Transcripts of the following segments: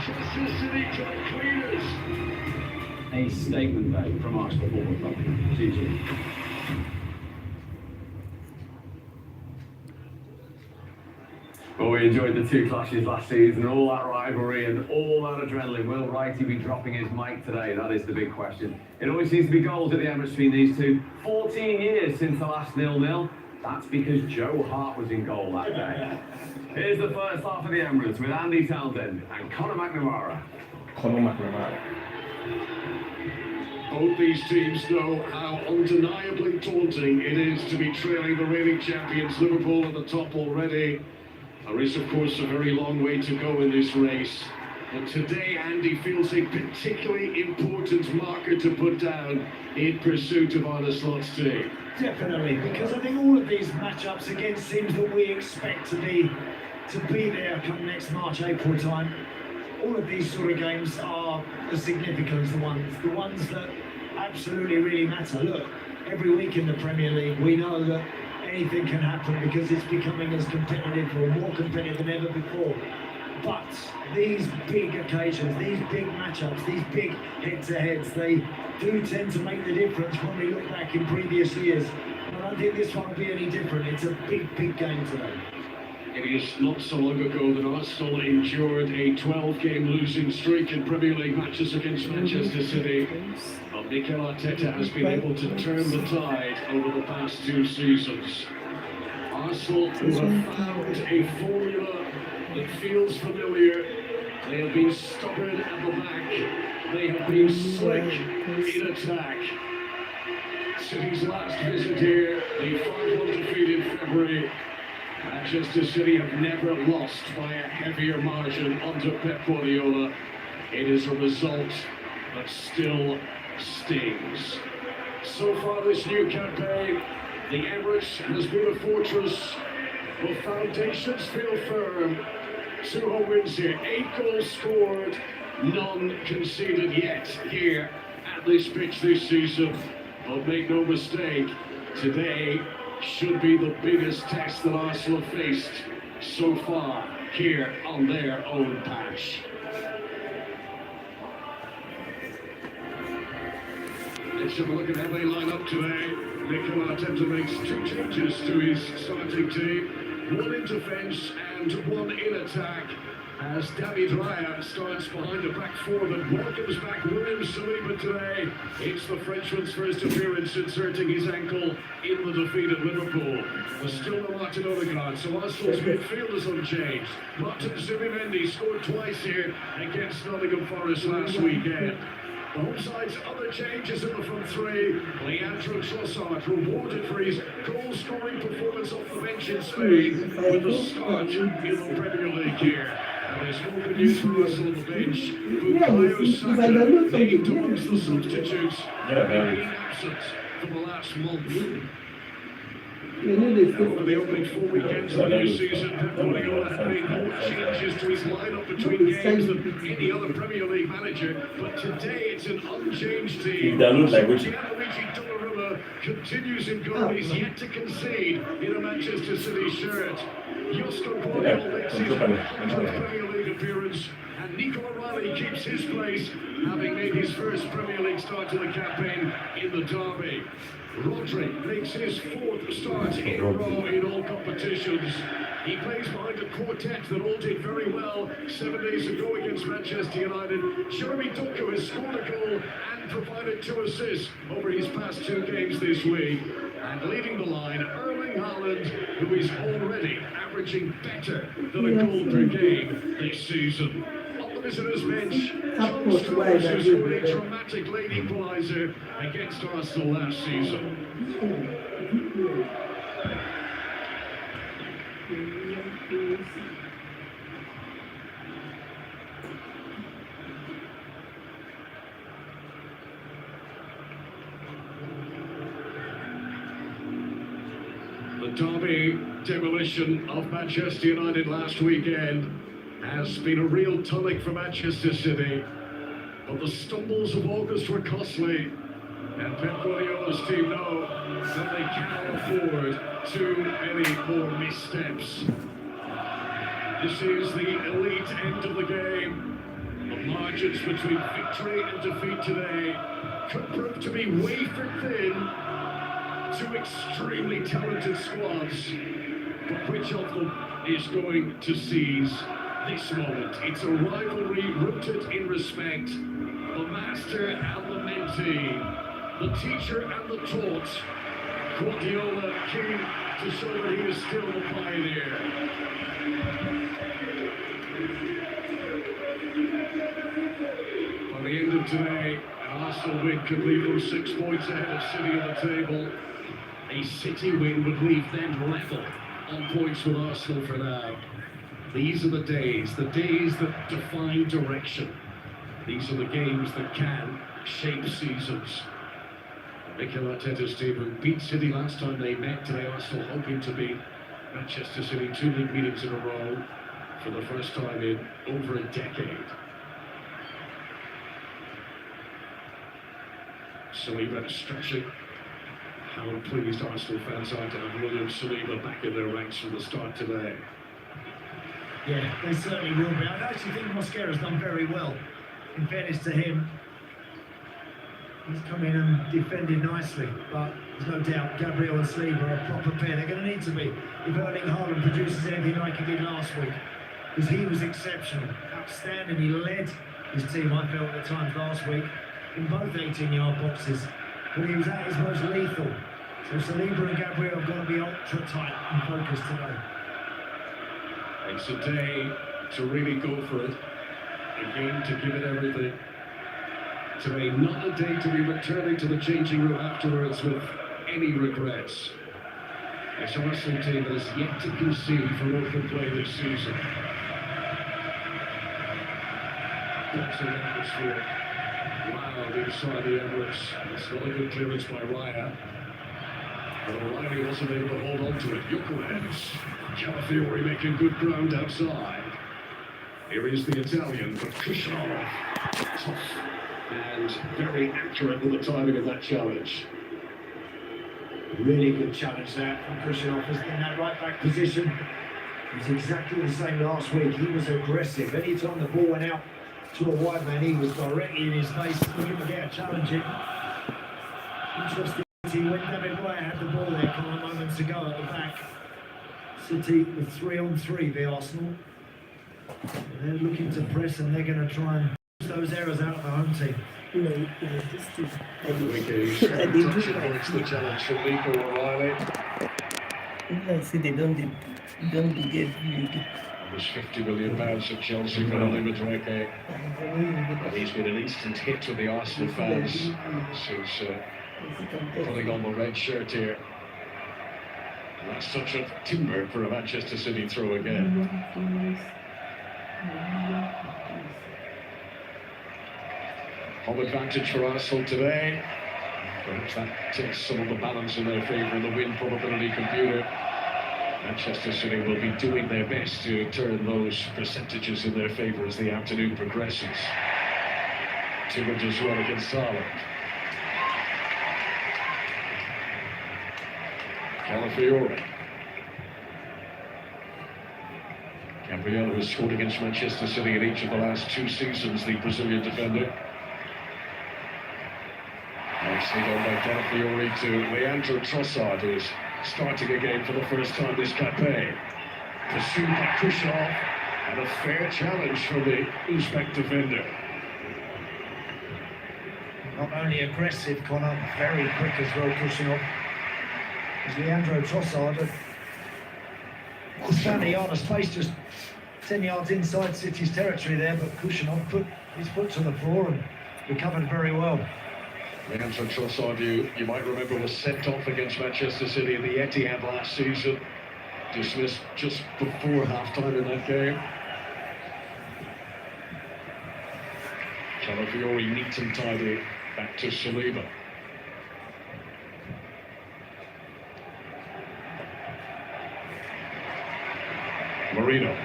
Manchester City dry cleaners. A statement day from Arsenal Football Club. GG. Well, we enjoyed the two clashes last season, all that rivalry and all that adrenaline. Will Wrighty be dropping his mic today? That is the big question. It always seems to be goals at the Emirates between these two. 14 years since the last 0-0. That's because Joe Hart was in goal that day. Here's the first half of the Emirates with Andy Townsend and Conor McNamara. Both these teams know how undeniably daunting it is to be trailing the reigning champions Liverpool at the top already. There is, of course, a very long way to go in this race. But today, Andy feels a particularly important marker to put down in pursuit of Arne Slot's team. Definitely, because I think all of these matchups against teams that we expect to be there come next March, April time, all of these sort of games are as significant as the ones that absolutely really matter. Look, every week in the Premier League, we know that anything can happen because it's becoming as competitive or more competitive than ever before. But these big occasions, these big matchups, these big head-to-heads, they do tend to make the difference when we look back in previous years. And I don't think this one will be any different. It's a big, big game today. It is not so long ago that Arsenal endured a 12-game losing streak in Premier League matches against Manchester City. But Mikel Arteta has been able to turn the tide over the past two seasons. Arsenal, who have found a formula that feels familiar, they have been stubborn at the back, they have been slick in attack. City's last visit here, the 5-1 defeat in February. Manchester City have never lost by a heavier margin under Pep Guardiola. It is a result that still stings. So far this new campaign, the Emirates has been a fortress, but foundations feel firm. 2 home wins here, 8 goals scored, none conceded yet here at this pitch this season. But make no mistake, today should be the biggest test that Arsenal have faced so far here on their own patch. Let's have a look at how they line up today. Mikel Arteta makes 2 changes to his starting team, 1 in defence and 1 in attack, as David Raya starts behind a back 4 that welcomes back William Saliba today. It's the Frenchman's first appearance, inserting his ankle in the defeat at Liverpool. There's still no Martin Odegaard, so Arsenal's midfield is unchanged. Martin Zubimendi scored twice here against Nottingham Forest last weekend. The home side's other changes in the front 3. Leandro Trossard rewarded for his goal-scoring performance off the bench in Spain with a start in the Premier League here. And there's more good news for Arsenal on the bench. Bukayo Saka named amongst the substitutes, being absent for the last month. Over the opening 4 weekends of the new season, Pep Guardiola had made more changes to his lineup between games than any other Premier League manager, but today it's an unchanged team. Gianluigi Donnarumma continues in goal, he's yet to concede in a Manchester City shirt. Josko Gvardiol makes his 100th Premier League appearance, and Nico O'Reilly keeps his place, having made his first Premier League start to the campaign in the derby. Rodri makes his 4th start in a row in all competitions. He plays behind a quartet that all did very well 7 days ago against Manchester United. Jeremy Doku has scored a goal and provided 2 assists over his past 2 games this week. And leading the line, Erling Haaland, who is already averaging better than a goal per game this season. Visitors bench, John Stones, who scored a dramatic late equaliser against Arsenal last season. The derby demolition of Manchester United last weekend has been a real tonic for Manchester City, but the stumbles of August were costly, and Pep Guardiola's team know that they cannot afford too many more missteps. This is the elite end of the game, The margins between victory and defeat today could prove to be wafer thin. Two extremely talented squads, but which of them is going to seize this moment? It's a rivalry rooted in respect. The master and the mentee, the teacher and the taught. Guardiola keen to show that he is still the pioneer. By the end of today, an Arsenal win could leave them 6 points ahead of City on the table. A City win would leave them level on points with Arsenal for now. These are the days that define direction. These are the games that can shape seasons. Mikel Arteta's team who beat City last time they met today, Arsenal hoping to beat Manchester City 2 league meetings in a row for the first time in over a decade. Saliba stretching. How pleased Arsenal fans are to have William Saliba back in their ranks from the start today. Yeah, they certainly will be. I actually think Mosquera's done very well. In fairness to him, he's come in and defended nicely, but there's no doubt Gabriel and Saliba are a proper pair. They're going to need to be if Erling Haaland produces anything like he did last week, because he was exceptional, outstanding. He led his team, I felt, at times last week in both 18-yard boxes, but he was at his most lethal. So Saliba and Gabriel have got to be ultra tight and focused today. It's a day to really go for it, a game to give it everything. Today, not a day to be returning to the changing room afterwards with any regrets. It's an Arsenal team that has yet to concede from open play this season. Boxing atmosphere. Wow, inside the Emirates. It's not a good clearance by Raya. But O'Reilly wasn't able to hold on to it. Yokelens. Calafiori making good ground outside. Here is the Italian, but Kushnerov. Tough and very accurate with the timing of that challenge. Really good challenge there from Kushnerov in that right back position. It was exactly the same last week. He was aggressive. Anytime the ball went out to a wide man, he was directly in his face, looking to get a challenge in. Interesting. When David Raya had the ball there a couple of moments ago at the back. City with 3-on-3, the Arsenal. And they're looking to press, and they're going to try and push those errors out of the home team. Points the challenge from Nico O'Reilly. I see they don't get league. There's £50 million at Chelsea for Ali Madueke. And he's been an instant hit with the Arsenal fans since putting on the red shirt here. And that's such a timber for a Manchester City throw again. Home advantage for Arsenal today. Perhaps that takes some of the balance in their favour in the win probability computer. Manchester City will be doing their best to turn those percentages in their favour as the afternoon progresses. Timber just run against Haaland. Calafiori. Gabriel, who has scored against Manchester City in each of the last 2 seasons, the Brazilian defender. Nicely done by Calafiori to Leandro Trossard, who is starting again for the first time this campaign. Pursued by Kushnerov, and a fair challenge from the Uzbek defender. Not only aggressive, Connor, very quick as well, Kushnerov. As Leandro Trossard was standing on a space just 10 yards inside City's territory there, but Kushnerov put his foot to the floor and recovered very well. Leandro Trossard, you might remember, was sent off against Manchester City in the Etihad last season. Dismissed just before half-time in that game. Calafiori neat and tidy back to Saliba. Marino.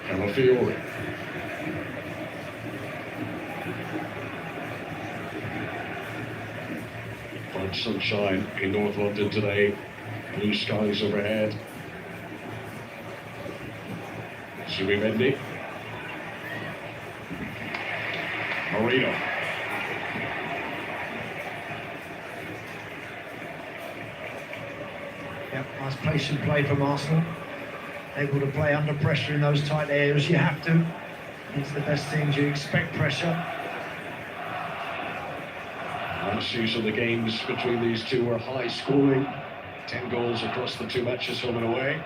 Calafiori. Much sunshine in North London today. Blue skies overhead. Zubimendi. Marino. Yeah, nice patient play from Arsenal. Able to play under pressure in those tight areas. You have to. It's the best teams. You expect pressure. Last season, the games between these two were high scoring. 10 goals across the two matches, home and away.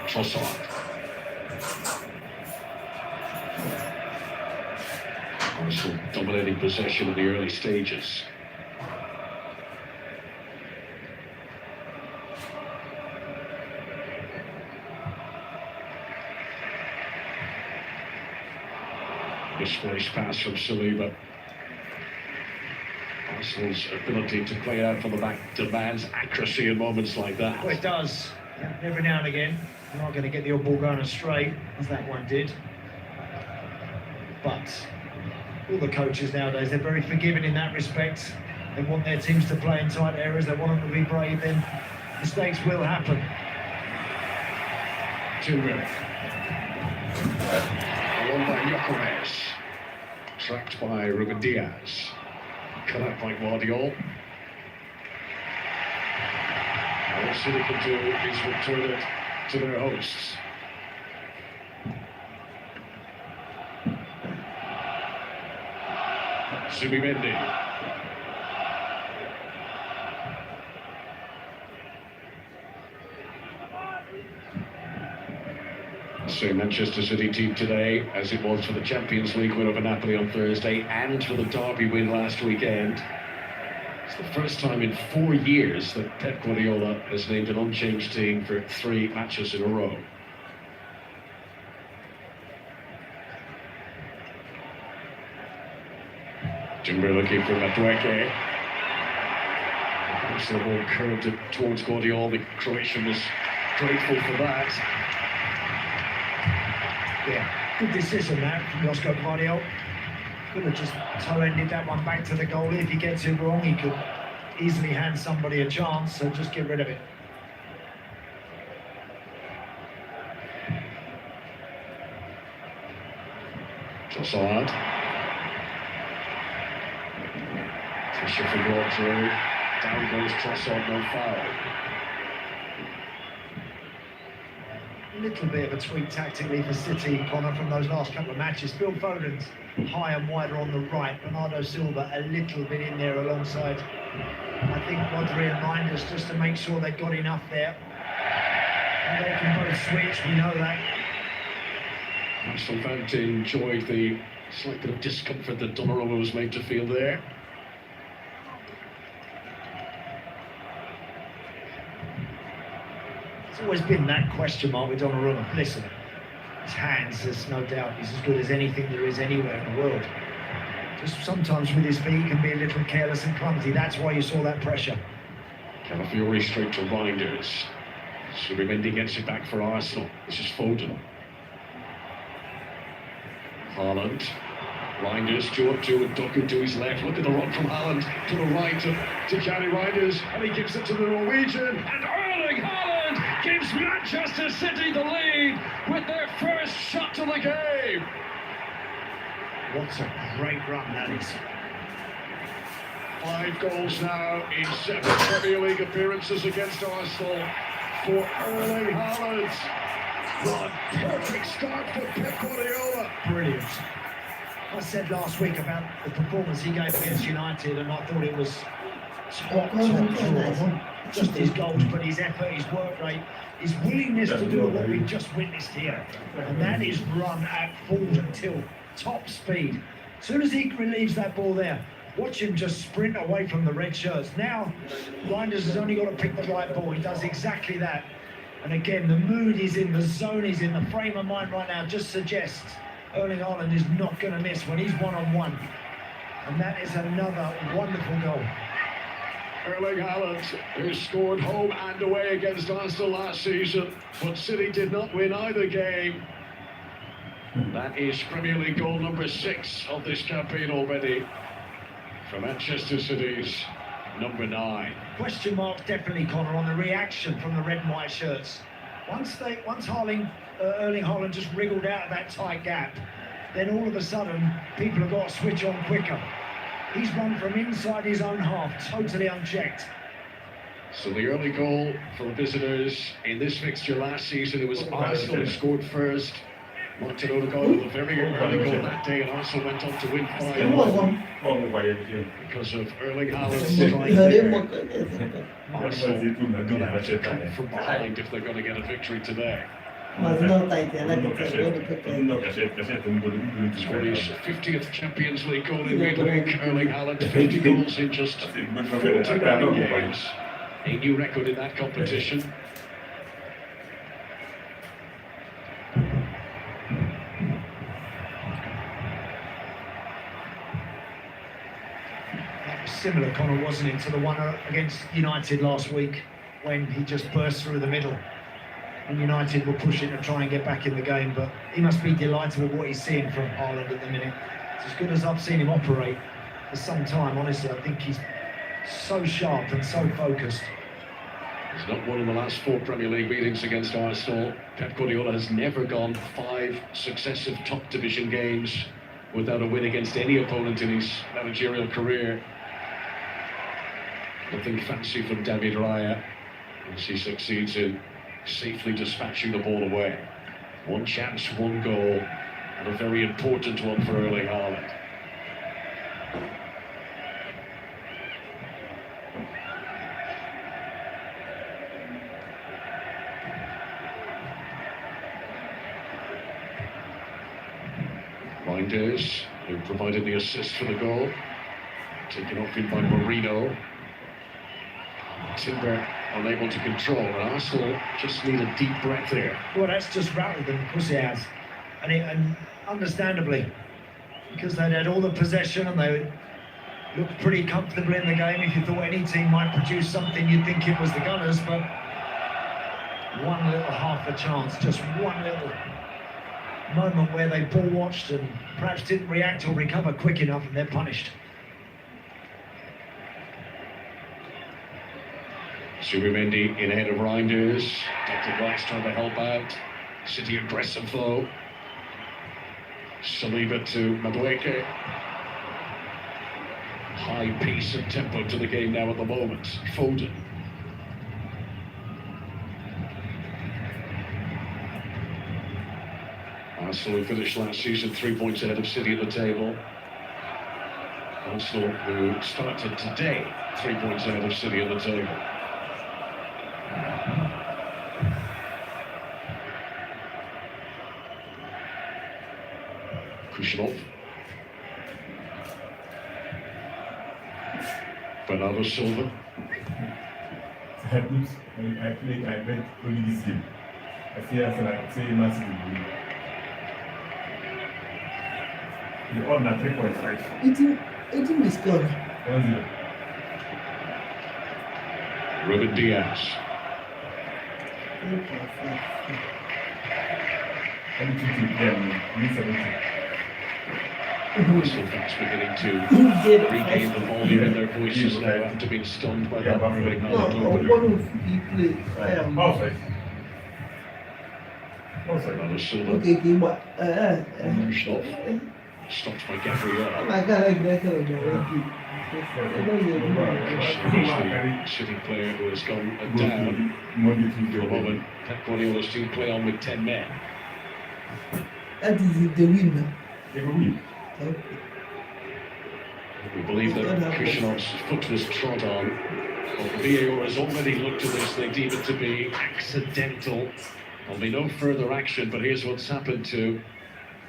Trossard. Arsenal dominating possession in the early stages. Misplaced pass from Saliba. Arsenal's ability to play out from the back demands accuracy in moments like that. Well, it does. Yeah, every now and again. You're not going to get the odd ball going straight, as that one did. But all the coaches nowadays, they're very forgiving in that respect. They want their teams to play in tight areas. They want them to be brave. Then mistakes will happen. Timber. Won by Gyökeres. Tracked by Ruben Diaz. Cut out by Guardiola. All City can do is return it to their hosts. Zubimendi. Same Manchester City team today as it was for the Champions League win over Napoli on Thursday and for the Derby win last weekend. It's the first time in 4 years that Pep Guardiola has named an unchanged team for 3 matches in a row. Timber looking for Madueke. Once the ball curved it towards Guardiola, the Croatian was grateful for that. Yeah, good decision that from Josko Gvardiol. Could have just toe-ended that one back to the goalie. If he gets it wrong, he could easily hand somebody a chance, so just get rid of it. Trossard. Fisher for ball through. Down goes Trossard, no foul. A little bit of a tweak tactically for City, Connor, from those last couple of matches. Phil Foden's high and wider on the right. Bernardo Silva a little bit in there alongside. I think Rodri and Reinders just to make sure they've got enough there. And they can both switch, we know that. Arsenal fans enjoyed the slight bit of discomfort that Donnarumma was made to feel there. It's always been that question mark with Donnarumma. Listen, his hands, there's no doubt he's as good as anything there is anywhere in the world. Just sometimes with his feet he can be a little careless and clumsy. That's why you saw that pressure. Calafiori straight to Reinders. Zubimendi gets it back for Arsenal. This is Foden. Haaland. Reinders 2-up-2 with Doku to his left. Look at the run from Haaland to the right to Gianni Reinders. And he gives it to the Norwegian. And Erling Haaland gives Manchester City the lead with their first shot to the game. What a great run that is. 5 goals now in 7 Premier League appearances against Arsenal for Erling Haaland. What a perfect start for Pep Guardiola. Brilliant. I said last week about the performance he gave against United, and I thought it was top draw. Just his goals, but his effort, his work rate, his willingness to do what we've just witnessed here. And that is run at full tilt, top speed. As soon as he relieves that ball there, watch him just sprint away from the red shirts. Now, Reinders has only got to pick the right ball. He does exactly that. And again, the mood he's in, the zone he's in, the frame of mind right now just suggests Erling Haaland is not going to miss when he's one-on-one. And that is another wonderful goal. Erling Haaland, who scored home and away against Arsenal last season, but City did not win either game. That is Premier League goal number 6 of this campaign already for Manchester City's number 9. Question mark definitely, Connor, on the reaction from the red and white shirts. Once Erling Haaland just wriggled out of that tight gap, then all of a sudden people have got to switch on quicker. He's run from inside his own half, totally unchecked. So the early goal for the visitors in this fixture last season, it was Arsenal who scored first. Martin Odegaard with a very early goal that day, and Arsenal went on to win 5-1 because of Erling Haaland's strike there. Arsenal going to have to come from behind if they're going to get a victory today. Mas não tá entendendo que Scored his 50th Champions League goal in midweek. Erling Haaland, 50 goals in just 49 games. A new record in that competition. That was similar, Connor, wasn't it, to the one against United last week when he just burst through the middle. And United were pushing to try and get back in the game, but he must be delighted with what he's seeing from Haaland at the minute. It's as good as I've seen him operate for some time, honestly. I think he's so sharp and so focused. He's not won in the last 4 Premier League meetings against Arsenal. Pep Guardiola has never gone 5 successive top division games without a win against any opponent in his managerial career. Nothing fancy from David Raya as he succeeds in safely dispatching the ball away. 1 chance, 1 goal, and a very important one for Erling Haaland. Reinders, who provided the assist for the goal, taken off in by Marino. Timber unable to control, and Arsenal just need a deep breath there. Well, that's just rattled them, of course it has. And understandably, because they'd had all the possession and they looked pretty comfortable in the game. If you thought any team might produce something, you'd think it was the Gunners, but one little half a chance, just one little moment where they ball watched and perhaps didn't react or recover quick enough, and they're punished. Zubimendi in ahead of Reinders. Declan Rice trying to help out. City aggressive though. Saliba to Madueke. High pace and tempo to the game now at the moment. Foden. Arsenal who finished last season 3 points ahead of City at the table. Arsenal who started today 3 points ahead of City at the table. Kushnov. Bernardo Silva. I played only this game. I say massively. The odd na 3.5. 18 is scored. 1-0. Ruben Diaz. Only 2 yeah, only 17. Arsenal fans beginning to regain the volume in their voices now after being stunned by that Erling Haaland opener. One of he played. Offside. Offside. Bernardo Silva. Okay, but Kushnov. Stopped by Gabriel. I can't like that. The City player who has gone down for the moment. Pep Guardiola's team play on with 10 men. That is the win. They will win. Okay. We believe that Kushinov's foot was trod on. Well, the VAR has already looked at this. They deem it to be accidental. There'll be no further action, but here's what's happened to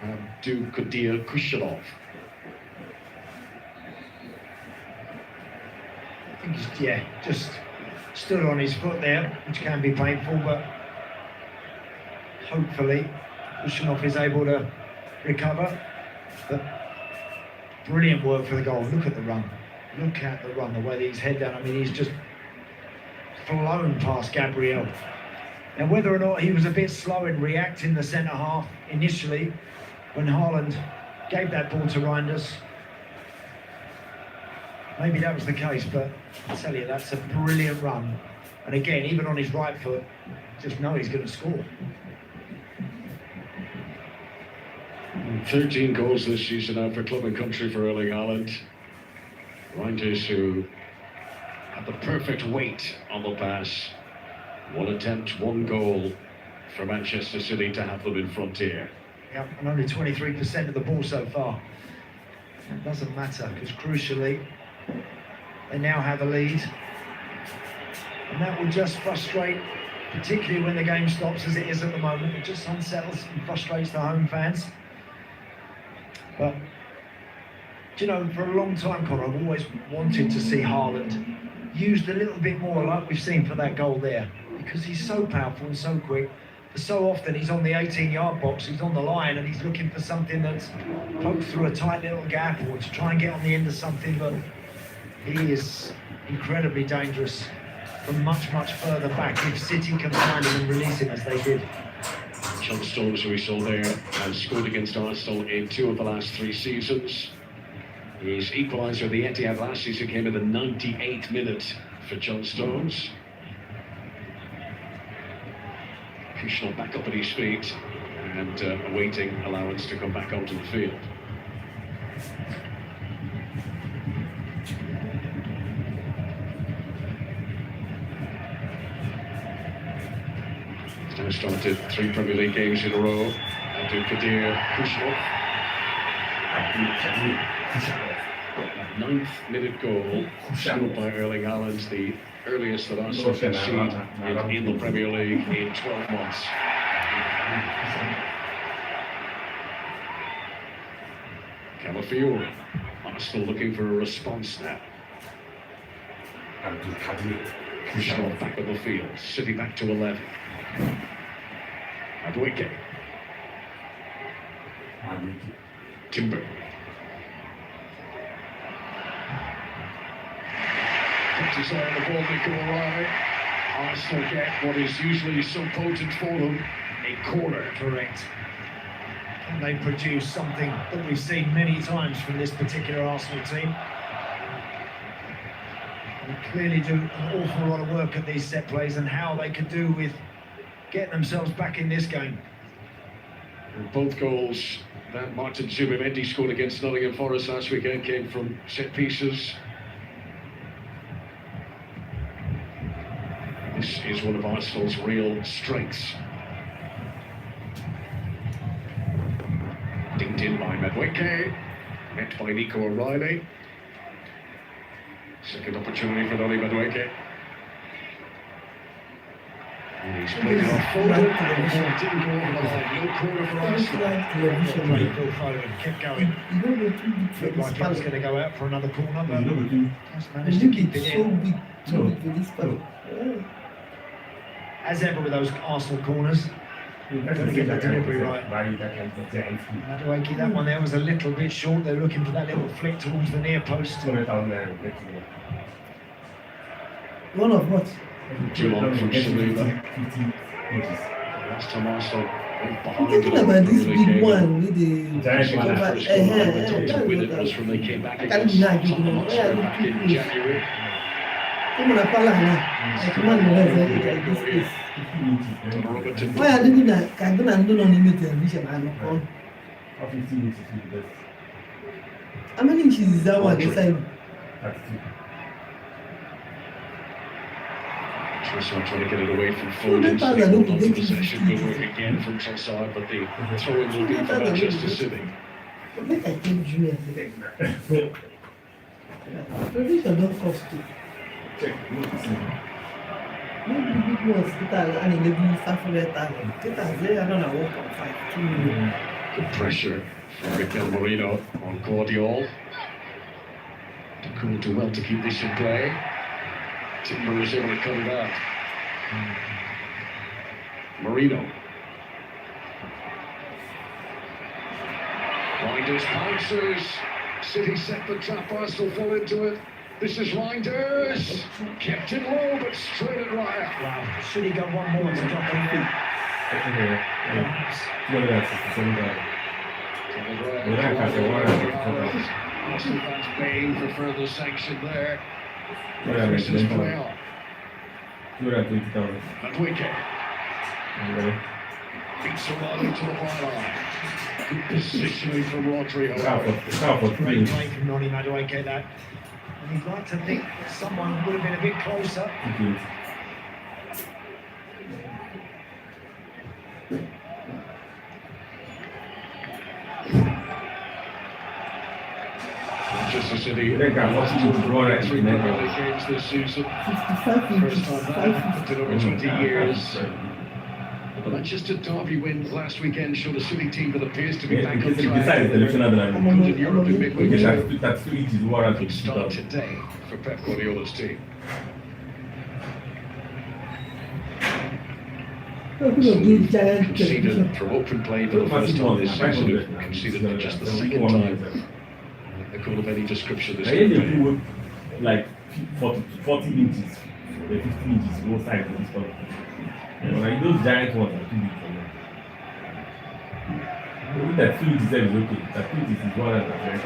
Abdulkadir Kushinov. I think he's, just stood on his foot there, which can be painful, but hopefully Kushinov is able to recover. But Brilliant work for the goal. Look at the run. Look at the run, the way that he's head down. I mean, he's just flown past Gabriel. Now, whether or not he was a bit slow in reacting the centre half initially when Haaland gave that ball to Reinders, maybe that was the case, but I tell you, that's a brilliant run. And again, even on his right foot, just know he's going to score. 13 goals this season now for club and country for Erling Haaland. Reinders, who had the perfect weight on the pass. One attempt, one goal for Manchester City to have them in front here. Yep, and only 23% of the ball so far. It doesn't matter, because crucially, they now have a lead. And that will just frustrate, particularly when the game stops as it is at the moment. It just unsettles and frustrates the home fans. But, do you know, for a long time, Conor, I've always wanted to see Haaland used a little bit more like we've seen for that goal there, because he's so powerful and so quick. But so often he's on the 18-yard box, he's on the line, and he's looking for something that's poked through a tight little gap or to try and get on the end of something. But he is incredibly dangerous from much, much further back if City can find him and release him as they did. John Stones, who we saw there, has scored against Arsenal in 2 of the last 3 seasons. His equaliser at the Etihad last season came in the 98th minute for John Stones. Kushner back up at his feet and awaiting allowance to come back onto the field. He's now started 3 Premier League games in a row. Abdulkadir Kushner. 9th minute goal, scored by Erling Haaland, the earliest that Arsenal concede in the Premier League in 12 months. Calafiori, Arsenal looking for a response now. Kushner back on the field, City back to 11. Madueke. Timber. Touches on the ball, Nico O'Reilly. Arsenal get what is usually so potent for them, a corner. Correct. And they produce something that we've seen many times from this particular Arsenal team. They clearly do an awful lot of work at these set plays and how they could do with getting themselves back in this game. And both goals that Martin Zubimendi scored against Nottingham Forest last weekend came from set pieces. This is one of Arsenal's real strengths. Dinged in by Madueke, met by Nico O'Reilly. Second opportunity for Donny Madueke. And he's played it off forward. It didn't go over the line. No corner for Arsenal. Michael Foden kept going. Looked like it was going to go out for another corner, but just managed to keep it in. As ever with those Arsenal corners, got to get that delivery right. Madueke, that one there was a little bit short. They're looking for that little flick towards the near post. One of what? Too long from Saliba. Last time Arsenal went I'm behind thinking it about this really big came one with the Giant one. First goal that went on to win it was from they came back against Tottenham Hotspur back in January. Come on, I come on, this place. Robertson. Why are they doing that? Can't do no limit television. How many inches is that one inside? Trossard trying to get it away from Foden. So they hold on to possession. Good work again from Trossard, but the throw-in will be for Manchester City. Make I think junior. Television don't cost too. Maybe the big ones, and maybe 500,000. I don't know, 1.5, 2 million. Good pressure from Mikel Merino on Guardiola. Cool do well to keep this in play. Timber is able to cut it out. Merino. Reinders pounces. City set the trap, Arsenal fall into it. This is Reinders. Kept it low, but straight at Raya. Wow. Should he go one more to drop in there? Arsenal fans paying for further sanction there. References play on. Madueke beats Solani to the byline. Good positioning from Rodri, however. Great play from Noni Madueke, that. And you'd like to think someone would have been a bit closer. Manchester City. They got lots of good run at Three it, man. Premier League games this season. 55 First inches, time 5 back in over 20 years. The Manchester Derby win last weekend showed a City team that appears to be back on Besides track. selection Good in Europe in midweek. that's two inches more than Good start today for Pep Guardiola's team. Conceded from open play for the first time this season. Conceded for just the second time. A goal of any description this I hear they campaign. do like 40 inches, 50 inches, both sides of this stuff. You know, like those giant ones are too big for them. Even that 2 inches there is okay. That 2 inches is more than that.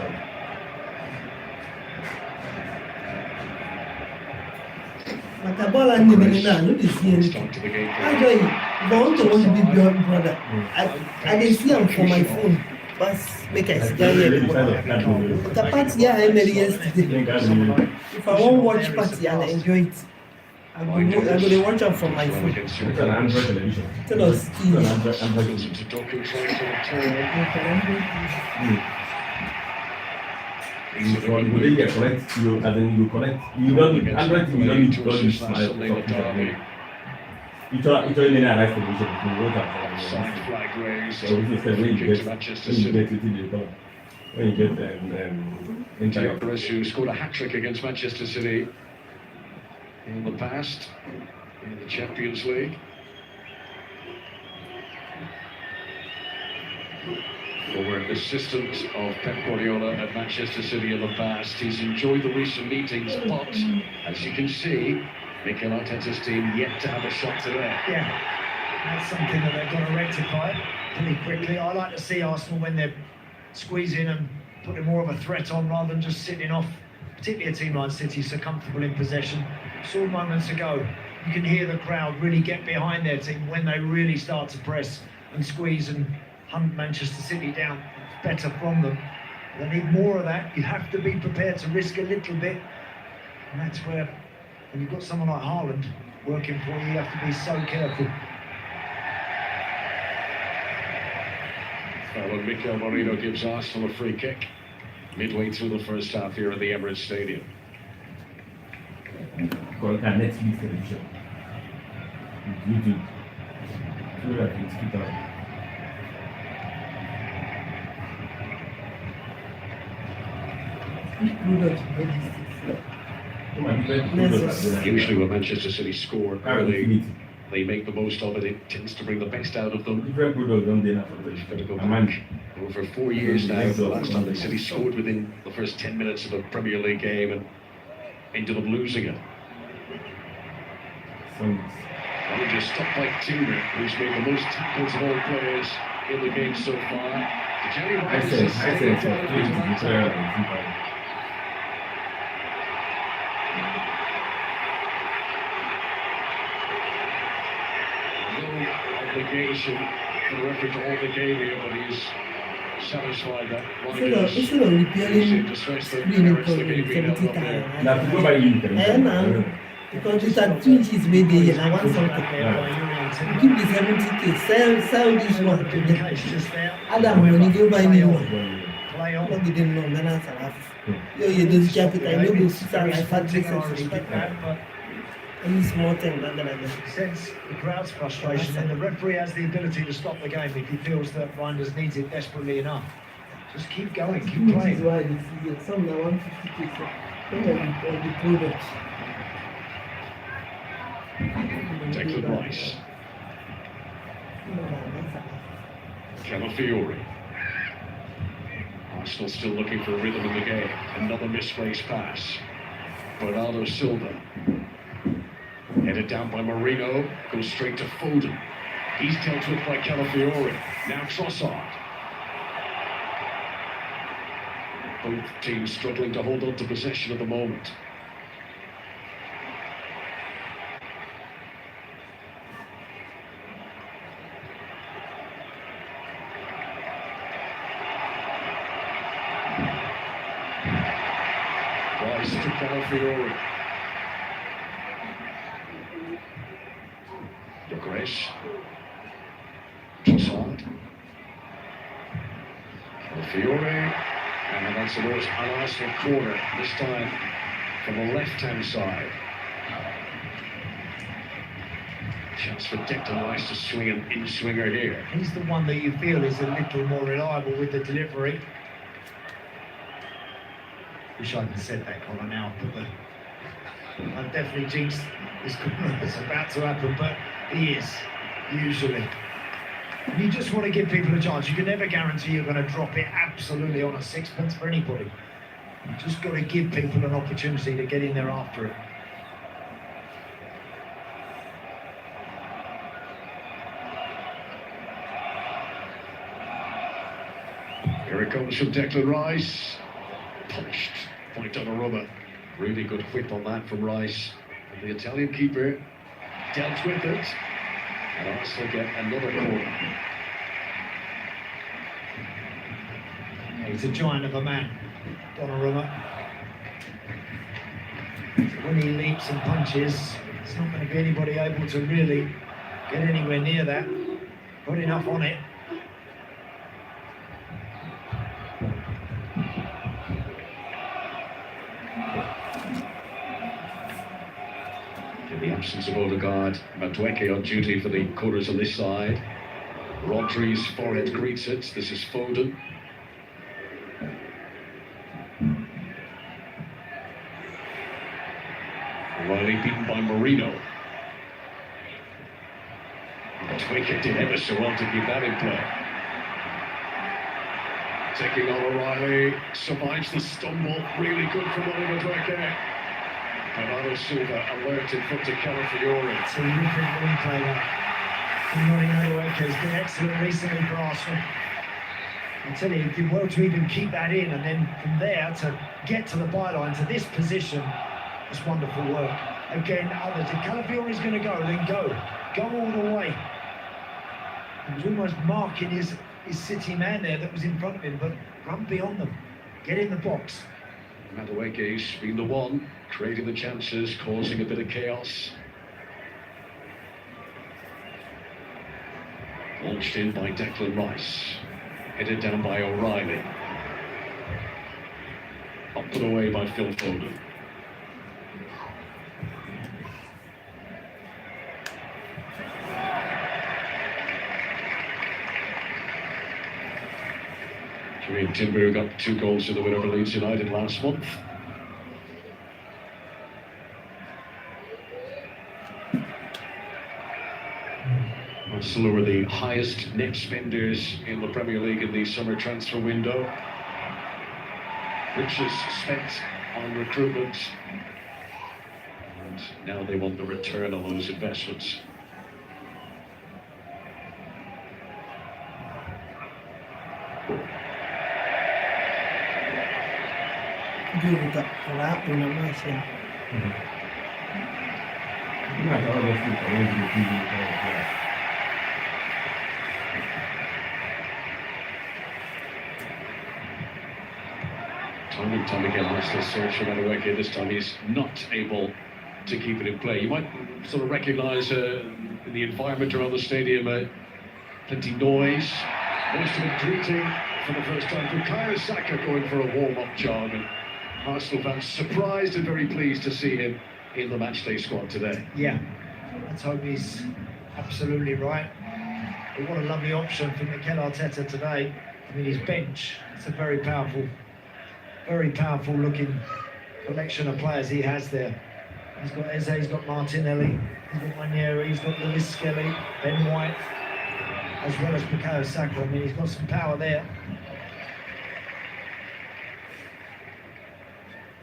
But the ball and the now, no dey see anything. Start to the game. I join you. If I want to watch Big Brother, I dey see am for my phone. Pass make I see here the ball. The party here I made yesterday. If I wan watch party and enjoy it, I go dey watch am from my phone. Against It's an Android television. Instead of It's an stealing. Android Goes into Doku trying to return. You will get connect, you and then you connect. You don't Android you don't need to Derby. It's only in a nice television. You wrote up Side flag raised. so this is when you Kick to get Manchester when you City. get it in the when you get Thiago entire. Perez, who scored a hat-trick against Manchester City in the past in the Champions League. Former assistant of Pep Guardiola at Manchester City in the past. He's enjoyed the recent meetings, but as you can see, Mikel Arteta's team yet to have a shot today. Yeah, that's something that they've got to rectify pretty quickly. I like to see Arsenal when they're squeezing and putting more of a threat on rather than just sitting off, particularly a team like City, so comfortable in possession. Saw moments ago, you can hear the crowd really get behind their team when they really start to press and squeeze and hunt Manchester City down better from them. They need more of that. You have to be prepared to risk a little bit, and that's where, when you've got someone like Haaland working for you, you have to be so careful. Well, and Mikel Merino gives Arsenal a free kick midway through the first half here at the Emirates Stadium. Called Netflix television. YouTube. So that it's keep on. Usually when Manchester City score early, Infinity. they make the most of it. It tends to bring the best out of them. Different products don't they now for They've got to go a man. back over 4 years now. The last time that City scored within the first 10 minutes of a Premier League game and ended up losing it. Songs. And they just stopped by Timber, who's made the most tackles of all players in the game so far. Jerry I Rice said, is saving so. it. Please declare and keep on. No obligation for the referee to hold the game here, but he's satisfied that Instead of repairing to stress that screen the rest of the game being held 70 up there. times. Now, to go by you, Now, because it's at 2 inches maybe, and I want something. Keep the 70K, sell this one to them. Adam, when you go buy me one, Play on. plug it in long, then answer half. You do the capital, I know go sit down like fat I distance for respect that, but any small thing, rather than sense the crowd's frustration, and the referee has the ability to stop the game if he feels that Reinders needs it desperately enough. Just keep going, keep Which is playing. why this is some now 150K, so the products. Declan Rice, Calafiori. Arsenal still looking for rhythm in the game. Another misplaced pass. Bernardo Silva. Headed down by Marino. Goes straight to Foden. He's dealt with by Calafiori. Now Trossard. Both teams struggling to hold on to possession at the moment. Rice to Calafiori. Grace. Trossard. Calafiori. And that's an Arsenal corner, this time from the left-hand side. Chance for Declan Rice to swing an in-swinger here. He's the one that you feel is a little more reliable with the delivery. Wish I hadn't said that, Connor, now, but I've definitely jinxed this corner that's about to happen, but he is, usually. You just want to give people a chance. You can never guarantee you're going to drop it absolutely on a sixpence for anybody. You just got to give people an opportunity to get in there after it. Here it comes from Declan Rice. Punched by Donnarumma. Really good whip on that from Rice. And the Italian keeper dealt with it. And Arsenal get another corner. He's a giant of a man, Donnarumma. When he leaps and punches, it's not going to be anybody able to really get anywhere near that. Put enough on it. In the absence of Odegaard, Madueke on duty for the corners on this side. Rodri's forehead greets it. This is Foden. Riley beaten by Marino. Madueke did ever so well to keep that in play. Taking on O'Reilly, survives the stumble. Really good from Oli Madueke. Bernardo Silva alert in front of Calafiori. It's a terrific replay there. Oli Madueke has been excellent recently for Arsenal. I tell you, he did well to even keep that in, and then from there to get to the byline, to this position. It's wonderful work. Again, others. If Calafiori's going to go, then go. Go all the way. He was almost marking his City man there that was in front of him, but run beyond them. Get in the box. Madueke's been the one creating the chances, causing a bit of chaos. Launched in by Declan Rice. Headed down by O'Reilly. Up and away by Phil Foden. Jurrien Timber got 2 goals to the winner for Leeds United last month. Arsenal were the highest net spenders in the Premier League in the summer transfer window. Riches spent on recruitment. And now they want the return on those investments. Dia tak kelap tu nama saya. Nah, kalau dia suka, kalau dia suka. Time and time again, Arsenal search for Madueke. This time he's not able to keep it in play. You might sort of recognise the environment around the stadium, plenty noise. Most of it greeting for the first time. Bukayo Saka going for a warm-up jog. And Arsenal fans surprised and very pleased to see him in the matchday squad today. Yeah, let's hope he's absolutely right. But what a lovely option for Mikel Arteta today. I mean, his bench, it's a very powerful looking collection of players he has there. He's got Eze, he's got Martinelli, he's got Ranieri, he's got Lewis Skelly, Ben White, as well as Bukayo Saka. I mean, he's got some power there.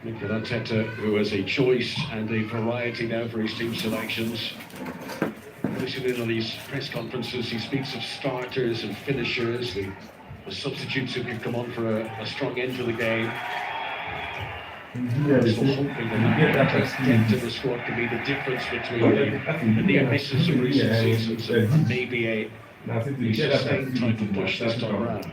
Mikel Arteta, who has a choice and a variety now for his team selections. Listening on his press conferences, he speaks of starters and finishers, the substitutes who can come on for a strong end to the game. Also hoping that depth in the squad can be the difference between the near misses of recent seasons and maybe a sustained type of push this time around.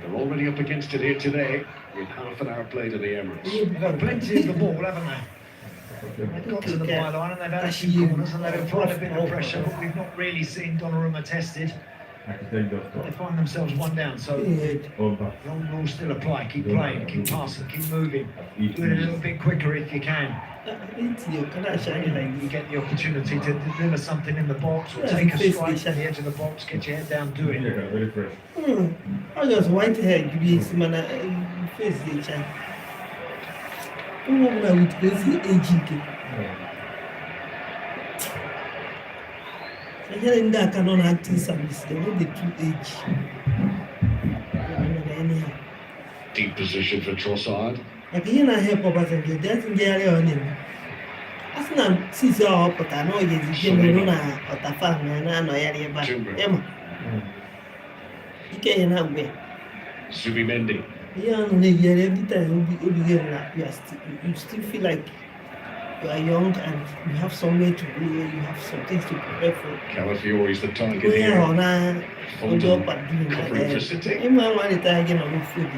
They're already up against it here today with half an hour played at the Emirates. They've got plenty of the ball, haven't they? They've got to the byline and they've had a few corners and they've applied a bit of pressure, but we've not really seen Donnarumma tested. They find themselves one down, so the old rules still apply. Keep playing, keep passing, keep moving. Do it a little bit quicker if you can. You get the opportunity to deliver something in the box or take a strike to the edge of the box, get your head down, do it. I just white hair, you be man, face the child. Who would go see aging? I hear in that canon acting service, they will be too age. Deep position for Trossard. Like you know, help up as a get that in the area on him. As I'm sees your but I know it's a game or the family and I know area back. Emma. You can't have me. Zubimendi. Yeah, every time you'll be getting up. You still feel like you are young and you have somewhere to go, you have some things to prepare for. Calafiori's the target Yeah, here. on a Foden doing covering for City. I'm one again on food.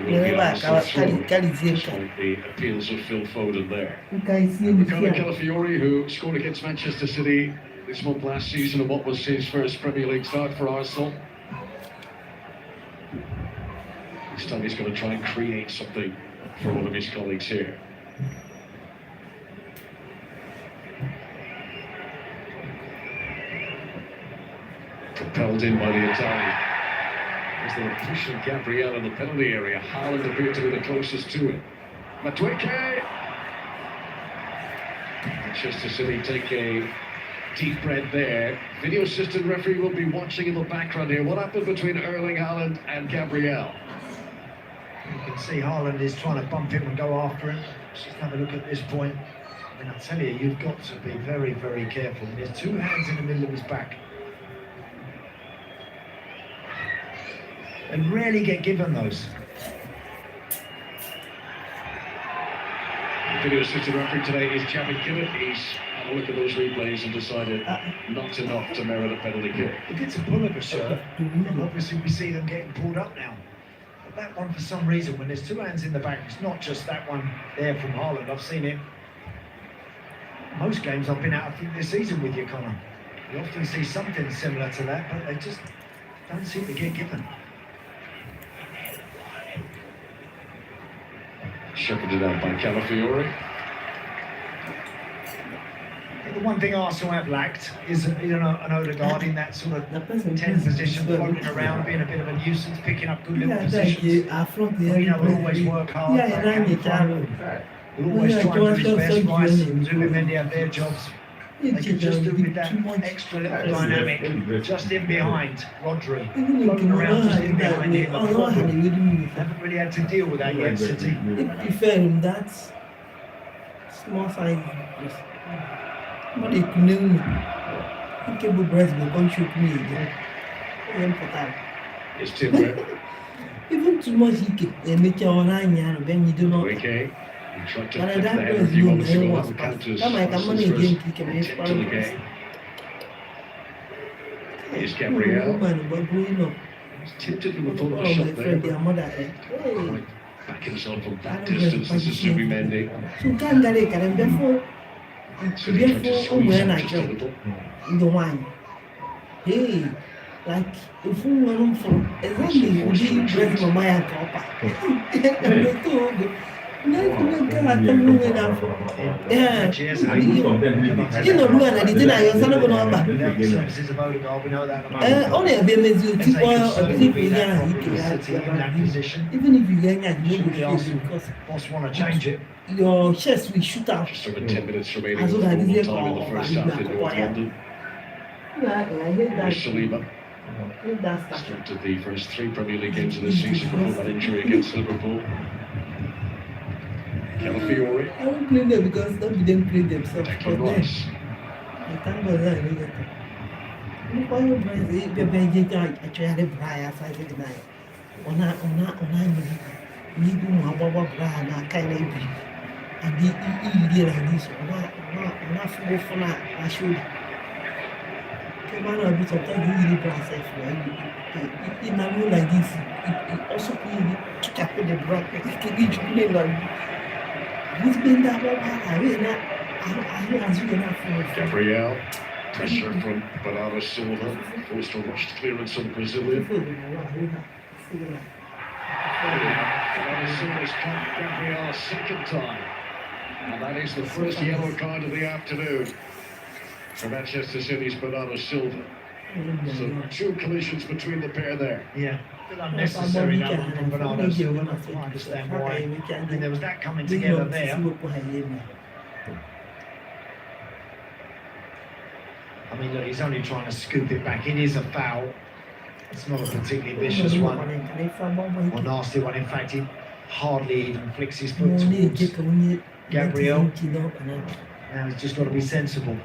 Will be Arsenal through, Carry despite the appeals of Phil Foden there. You guys see Ricardo Calafiori, who scored against Manchester City this month last season and what was his first Premier League start for Arsenal. This time he's going to try and create something for one of his colleagues here. Propelled in by the Italian. As they were pushing Gabriel in the penalty area, Haaland appeared to be the closest to it. Madueke! Manchester City take a deep breath there. Video assistant referee will be watching in the background here. What happened between Erling Haaland and Gabriel? You can see Haaland is trying to bump him and go after him. Let's just have a look at this point. I mean, I tell you, you've got to be very, very careful. There's two hands in the middle of his back. And rarely get given those. The video assistant referee today is Jamin Kimmett. He's had a look at those replays and decided not enough to merit a penalty kick. If it's a pull of a shirt, and obviously we see them getting pulled up now. But that one, for some reason, when there's two hands in the back, it's not just that one there from Haaland. I've seen it. Most games I've been out, I think, this season with you, Connor. You often see something similar to that, but they just don't seem to get given. Shepherded out by Calafiori. The one thing Arsenal have lacked is an Odegaard in that sort of 10 position, floating around, being a bit of a nuisance, picking up good little positions. We'll always work hard. We'll always try and do his best. Rice and Zubimendi have their jobs. They can just do with that extra little dynamic, just in behind Rodri, floating around just in behind him. Haven't really had to deal with that yet, City. They prefer him that small size. But they couldn't. He came with breast, but can't shoot me again. It's Timber. Even too much he can make your own hand, then you do not. Okay. He tried to But flip the that head a was few you, moments ago. was That counters that might come money Arsenal's again, first he can make attempt to the problems. game. Here's Gabriel. But going up. He's tempted with a thought of a Oh, shot my there. friend, their But mother. Hey. quite back himself from that distance. This is Zubimendi. So can't get it, and therefore, So he tried to therefore, squeeze when him I just a jump little. in the wine. Hey, like if we went from exactly we didn't dress my mind proper. Yeah, you know, look at the dinner, you're son of an Without the services of Odegaard, we know that. only a baby to keep oil City in that position. even if you get Should the no Arsenal because boss want to change it? your chest will shoot out. Just over 10 minutes remaining As with well as full this time in the first half in North London. I hate Here's Saliba. If that's that. Started the first 3 Premier League games of the season before that injury against Liverpool. Calafiori, I won't blame them because nobody them play themselves. For Declan them, Rice. I thank God that I know that. Look why you Brian say the Benji actually Brian aside the night. Ona ni do mwa Brian na kind of be. And the like this. Ona for na show. Come on, a bit of time you really Brian say for in a role like this. It also play kick up with the Brian. It can be play like. He's been that way. I was really not for Gabriel. Pressure from Bernardo Silva. Forced a rushed clearance on Brazilian. Bernardo Silva's caught Gabriel a second time. And that is the first yellow card of the afternoon for Manchester City's Bernardo Silva. So 2 collisions between the pair there. Yeah, a bit unnecessary that one from Bernardo Silva. I understand why. I mean, there was that coming together there. I mean, look, he's only trying to scoop it back. It is a foul. It's not a particularly vicious one or nasty one. In fact, he hardly even flicks his foot towards Gabriel. Now he's just got to be sensible.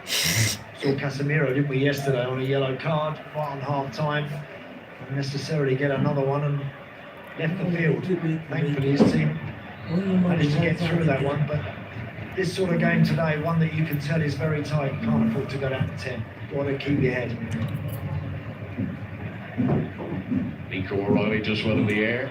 Saw Casemiro, didn't we, yesterday on a yellow card, right on half time. Unnecessarily get another one and left the field. Thankfully, his team managed to get through that one. But this sort of game today, one that you can tell is very tight. Can't afford to go down to 10. Got to keep your head. Nico O'Reilly does well in the air.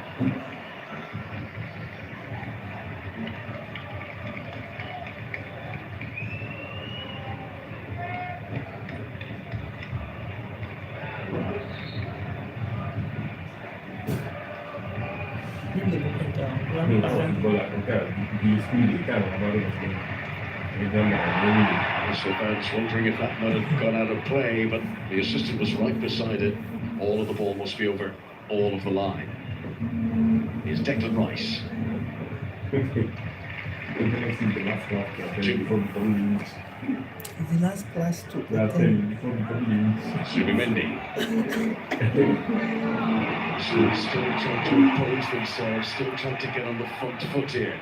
So fans wondering if that might have gone out of play, but the assistant was right beside it. All of the ball must be over all of the line. Here's Declan Rice. The last class to Zubimendi. Still trying to impose themselves, still trying to get on the front foot here.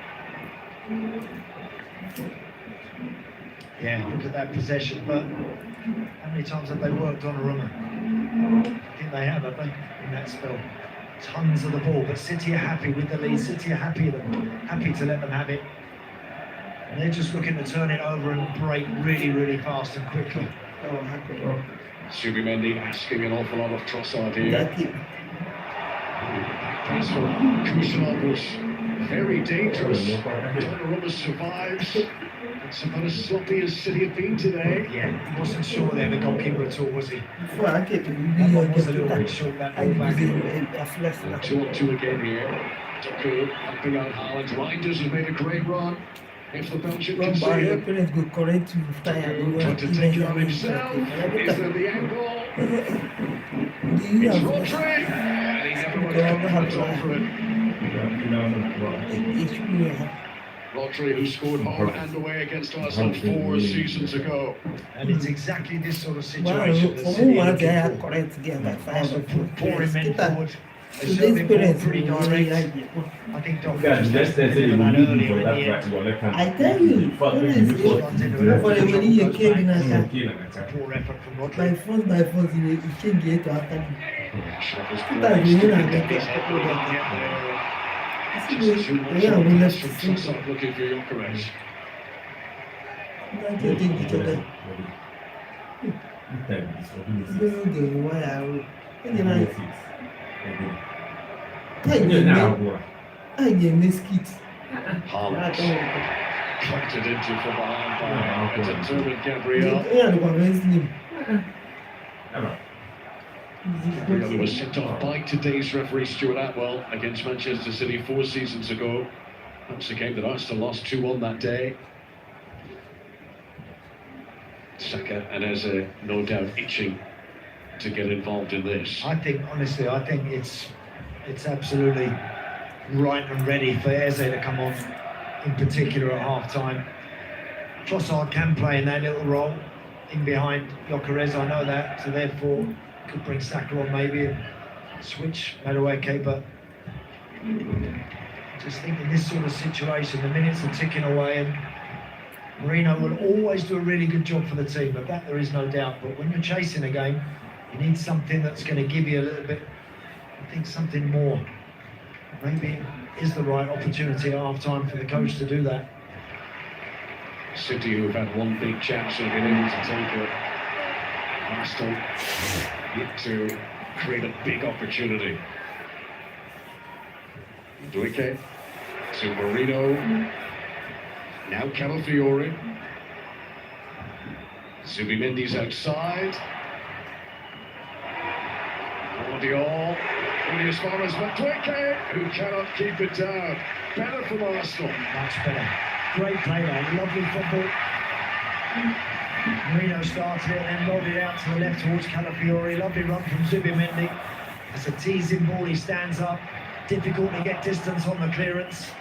Yeah, look at that possession, but how many times have they worked on Donnarumma? I think they have, in that spell. Tons of the ball, but City are happy with the lead. City are happy to let them have it. And they're just looking to turn it over and break really, really fast and quickly. Zubimendi asking an awful lot of Trossard here. Pass for Kusanov, very dangerous. Donnarumma survives. It's about as sloppy as City have been today. Yeah, he wasn't sure there, the goalkeeper at all, was he? Before I get to That one was a little bit short, that ball back. 2-on-2 again here. Doku helping out Haaland. Reinders has made a great run. If the Belgian can see it. Doku trying to take it on himself. Is there the angle? It's Rodri. And he never went out for it. Rodri, who scored home and away against Arsenal 4 seasons ago. And it's exactly this sort of situation that City are looking for. Arsenal pouring men forward. They serve the ball pretty direct. I think Doku Guys, let's say you that need earlier for in that the right end. to your left hand. I tell you, For when you came in attack, Poor effort from by Rodri. force, you can't get to attack. Sharpest That ball is sticking not in a his good head. Yeah, Too much we on left from to Trossard looking for Jokeres. Not getting each other. Why are I get this kit. Haaland plucked it into from behind by a determined Gabriel. Yeah, the one is him. Gabriel was sent off by today's referee Stuart Atwell against Manchester City 4 seasons ago. That's a game that Arsenal lost 2-1 that day. Saka and Eze no doubt itching to get involved in this. I think, honestly, it's absolutely right and ready for Eze to come on, in particular at half-time. Trossard can play in that little role. in behind Gyökeres, I know that, so therefore could bring Saka on maybe and switch Madueke, but just think in this sort of situation, the minutes are ticking away and Marino will always do a really good job for the team, but that there is no doubt. But when you're chasing a game, you need something that's going to give you a little bit, I think something more. Maybe it is the right opportunity at half-time for the coach to do that. City, who've had one big chance, have been able to take it. Arsenal yet to create a big opportunity. Duike to Marino. Now Calafiori. Zubimendi's outside. Guardiola. Only as far as Madueke, who cannot keep it down. Better from Arsenal. Much better. Great play there, lovely football. Marino started it and then rolled it out to the left towards Calafiori. Lovely run from Zubimendi. That's a teasing ball, he stands up. Difficult to get distance on the clearance.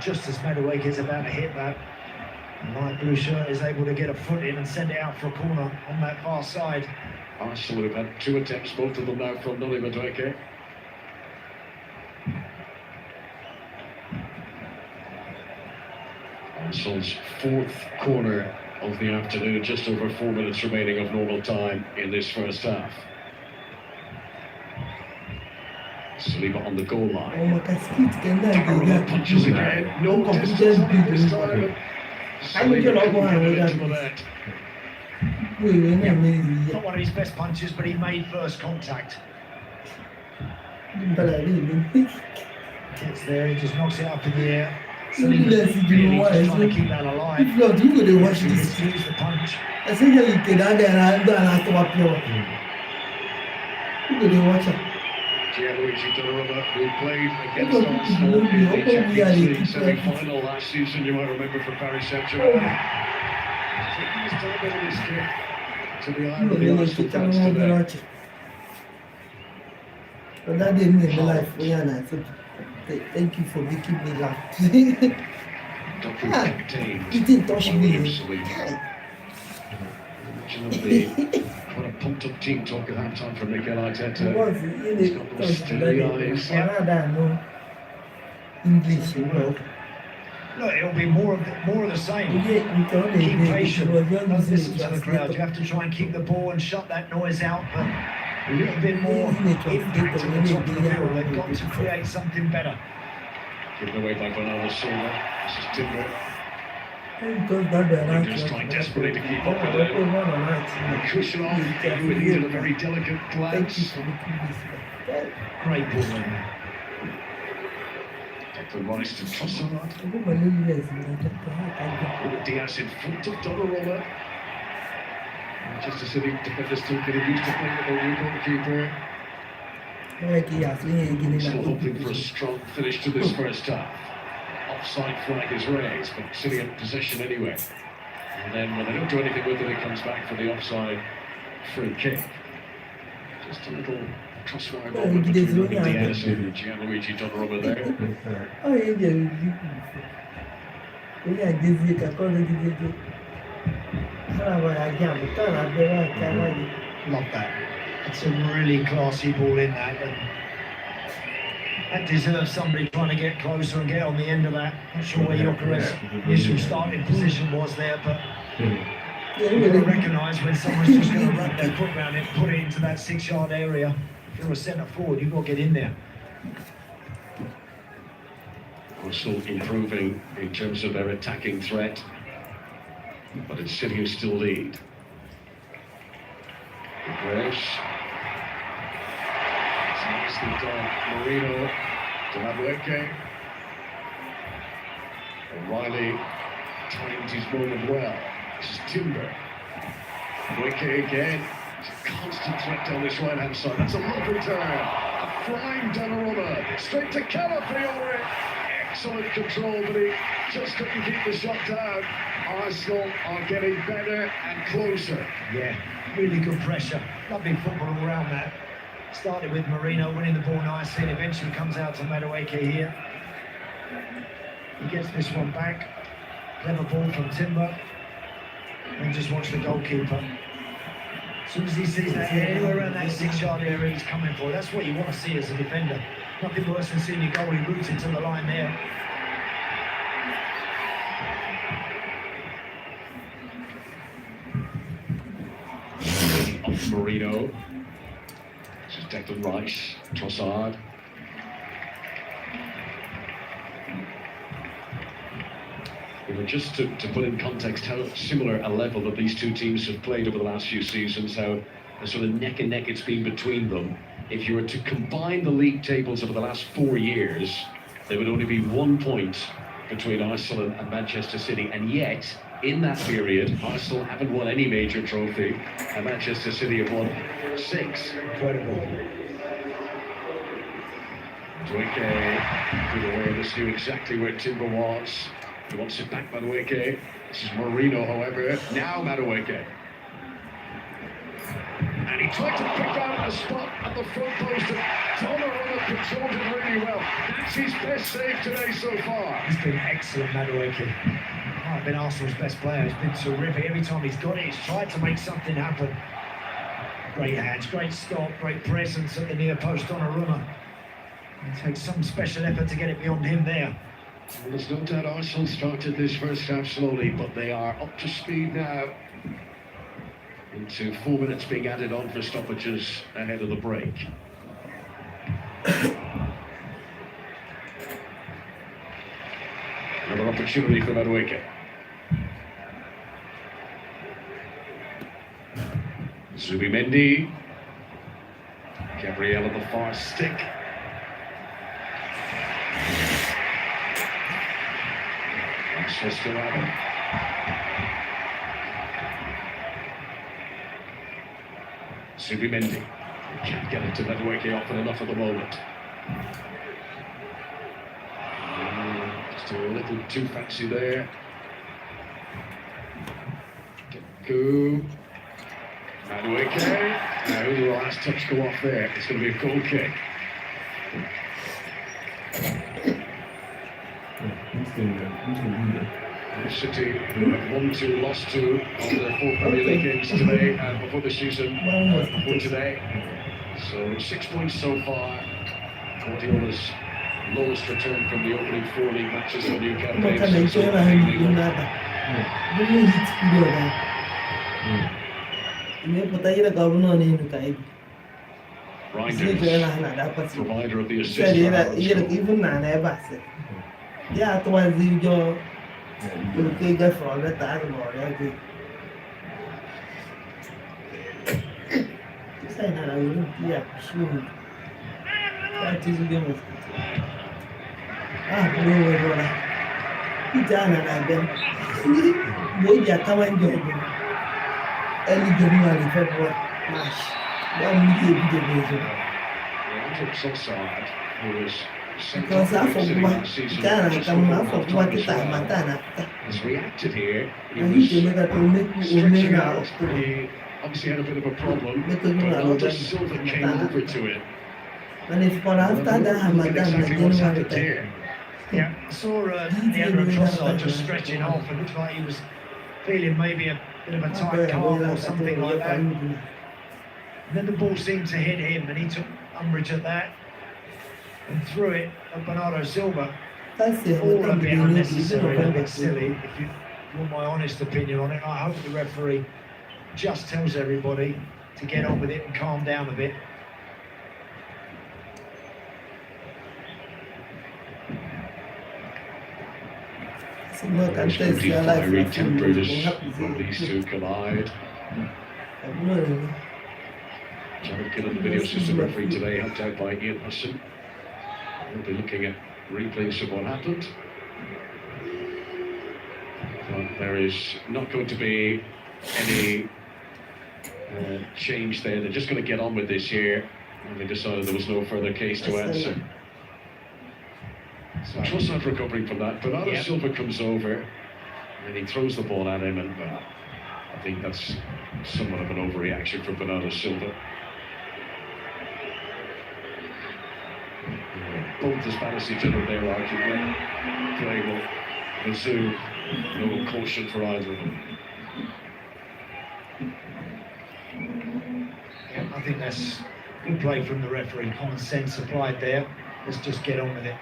Just as Madueke is about to hit that, the light blue shirt is able to get a foot in and send it out for a corner on that far side. Arsenal have had 2 attempts, both of them now from Noni Madueke. Arsenal's 4th corner of the afternoon, just over 4 minutes remaining of normal time in this first half. Saliba on the goal line. Punches again, no distance on it this time. Saliba Not one of his best punches, but he made first contact. Gets there, he just knocks it up in the air. Saliba's really just trying to keep that alive. If not, you go watch He this. gets to use the punch. I think you can add and stop pure. You go watch it. Gianluigi Donnarumma, who played against Arsenal in the Champions League semi-final last season, you might remember, for Paris Saint-Germain. Taking his time with this kick to the eye of the Arsenal fans today. But that didn't make my life for you. So thank you for making me laugh. Dr. Captain. He didn't touch me. What a pumped up team talk at half time from Mikel Arteta. He's He's got those steady eyes. English, you know. Look, it'll be more of the same. Keep patient. Don't listen to the crowd. You have to try and keep the ball and shut that noise out, but a little bit more impact on the top of the field. They've got to create something better. Given away by Bernardo Silva. This is Timber. Just trying desperately to keep up with it. Kushnerov with a very delicate glance. Great ball in there. Declan Rice to Trossard. Diaz in front of Donnarumma. Manchester City defenders still getting used to playing with their new goalkeeper. Still hoping for a strong finish to this first half. Offside flag is raised, but City in possession anyway. And then when they don't do anything with it, it comes back for the offside free kick. Just a little crossfire moment between Diaz and Gianluigi Donnarumma there. Oh, Love that. It's a really classy ball in that. And that deserves somebody trying to get closer and get on the end of that. Not sure where Gyökeres' initial starting position was there, but you've got to recognise when someone's just going to wrap their foot around it, put it into that 6-yard area. If you're a centre forward, you've got to get in there. Arsenal improving in terms of their attacking threat, but it's City who still lead. Graves. It's nicely done. Marino to Madueke. O'Reilly timed his moment well. This is Timber. Madueke again. It's a constant threat down this right-hand side. That's a lovely turn. A flying Donnarumma. Straight to Calafiori. Excellent control, but he just couldn't keep the shot down. Arsenal are getting better and closer. Yeah, really good pressure. Lovely football all around that. Started with Marino winning the ball nicely and eventually comes out to Madueke here. He gets this one back. Clever ball from Timber. And just watch the goalkeeper. As soon as he sees that anywhere around that 6-yard area he's coming for, that's what you want to see as a defender. Nothing worse than seeing your goalie rooted to the line there. Off Marino. This is Declan Rice, Trossard. You know, just to put in context how similar a level that these two teams have played over the last few seasons, how a sort of neck and neck it's been between them. If you were to combine the league tables over the last 4 years, there would only be 1 point between Arsenal and Manchester City, and yet in that period Arsenal haven't won any major trophy and Manchester City have won 6. Incredible. Madueke, good awareness, knew exactly where Timber was. He wants it back, Madueke. This is Marino, however. Now Madueke. And he tried to pick out a spot at the front post, and Donnarumma controlled it really well. That's his best save today so far. He's been excellent, Madueke. Might have been Arsenal's best player. He's been terrific. Every time he's got it, he's tried to make something happen. Great hands, great stop, great presence at the near post, Donnarumma. It takes some special effort to get it beyond him there. Well, there's no doubt Arsenal started this first half slowly, but they are up to speed now. Into 4 minutes being added on for stoppages ahead of the break. Another opportunity for Madueke. Zubimendi. Gabriel at the far stick. Manchester United. Zubimendi. Can't get it to Madueke often enough at the moment. Just a little too fancy there. Go. Madueke. Now who will the last touch go off there? It's going to be a goal kick. City, who have won 2, lost 2 of their 4 Premier League games today and before the season, before today. So 6 points so far. Guardiola's lowest return from the opening 4 league matches in the new campaign. Reinders, provider of the assist. Yeah, towards the job, you take that from the time or every. Say that I will, yeah, sure. That is the game. No, done and I've been. Boy, I come and go. Early January, February, March. One week, Trossard, who was because I forgot Ghana come out for what time has reacted here. He I was need to make a make stretching out. out. He obviously had a bit of a problem. Bernardo Silva came over to it. And if for after that, I'm Look at exactly what's happened here. Yeah, I saw Leandro Trossard just stretching off. It looked like he was feeling maybe a bit of a tight calf or something like that. And then the ball seemed to hit him, and he took umbrage at that and threw it at Bernardo Silva. That's it. All a bit unnecessary, a bit silly, if you want my honest opinion on it. I hope the referee just tells everybody to get on with it and calm down a bit. There's pretty fiery tempers when these two collide. Jared Gill, the video system referee today, helped out by Ian Hudson. We'll be looking at replays of what happened. But there is not going to be any change there. They're just going to get on with this here. And they decided there was no further case to answer. So Trossard recovering from that. Bernardo Silva comes over and he throws the ball at him, and I think that's somewhat of an overreaction from Bernardo Silva. Both as bad as each other there, arguably. Play will ensue. No caution for either of them. I think that's good play from the referee. Common sense applied there. Let's just get on with it.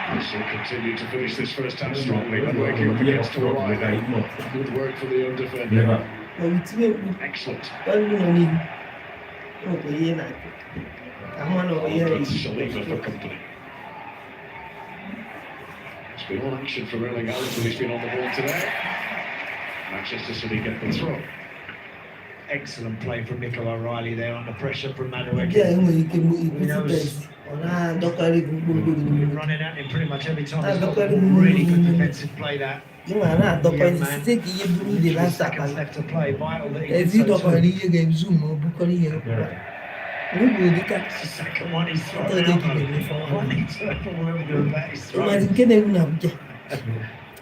Arsenal continue to finish this first half strongly, but working up against to arrive. Good work from the young defender. Excellent. That's Saliba for company. It's been all action for Erling Haaland when he's been on the ball today. Manchester City get the throw. Excellent play from Nico O'Reilly there under pressure from Madueke. Running at him pretty much every time. He's got really good defensive play that. Seconds left to play. Vital that he gets so too. It's the second one he's thrown out. One he turned from wherever the bat is thrown.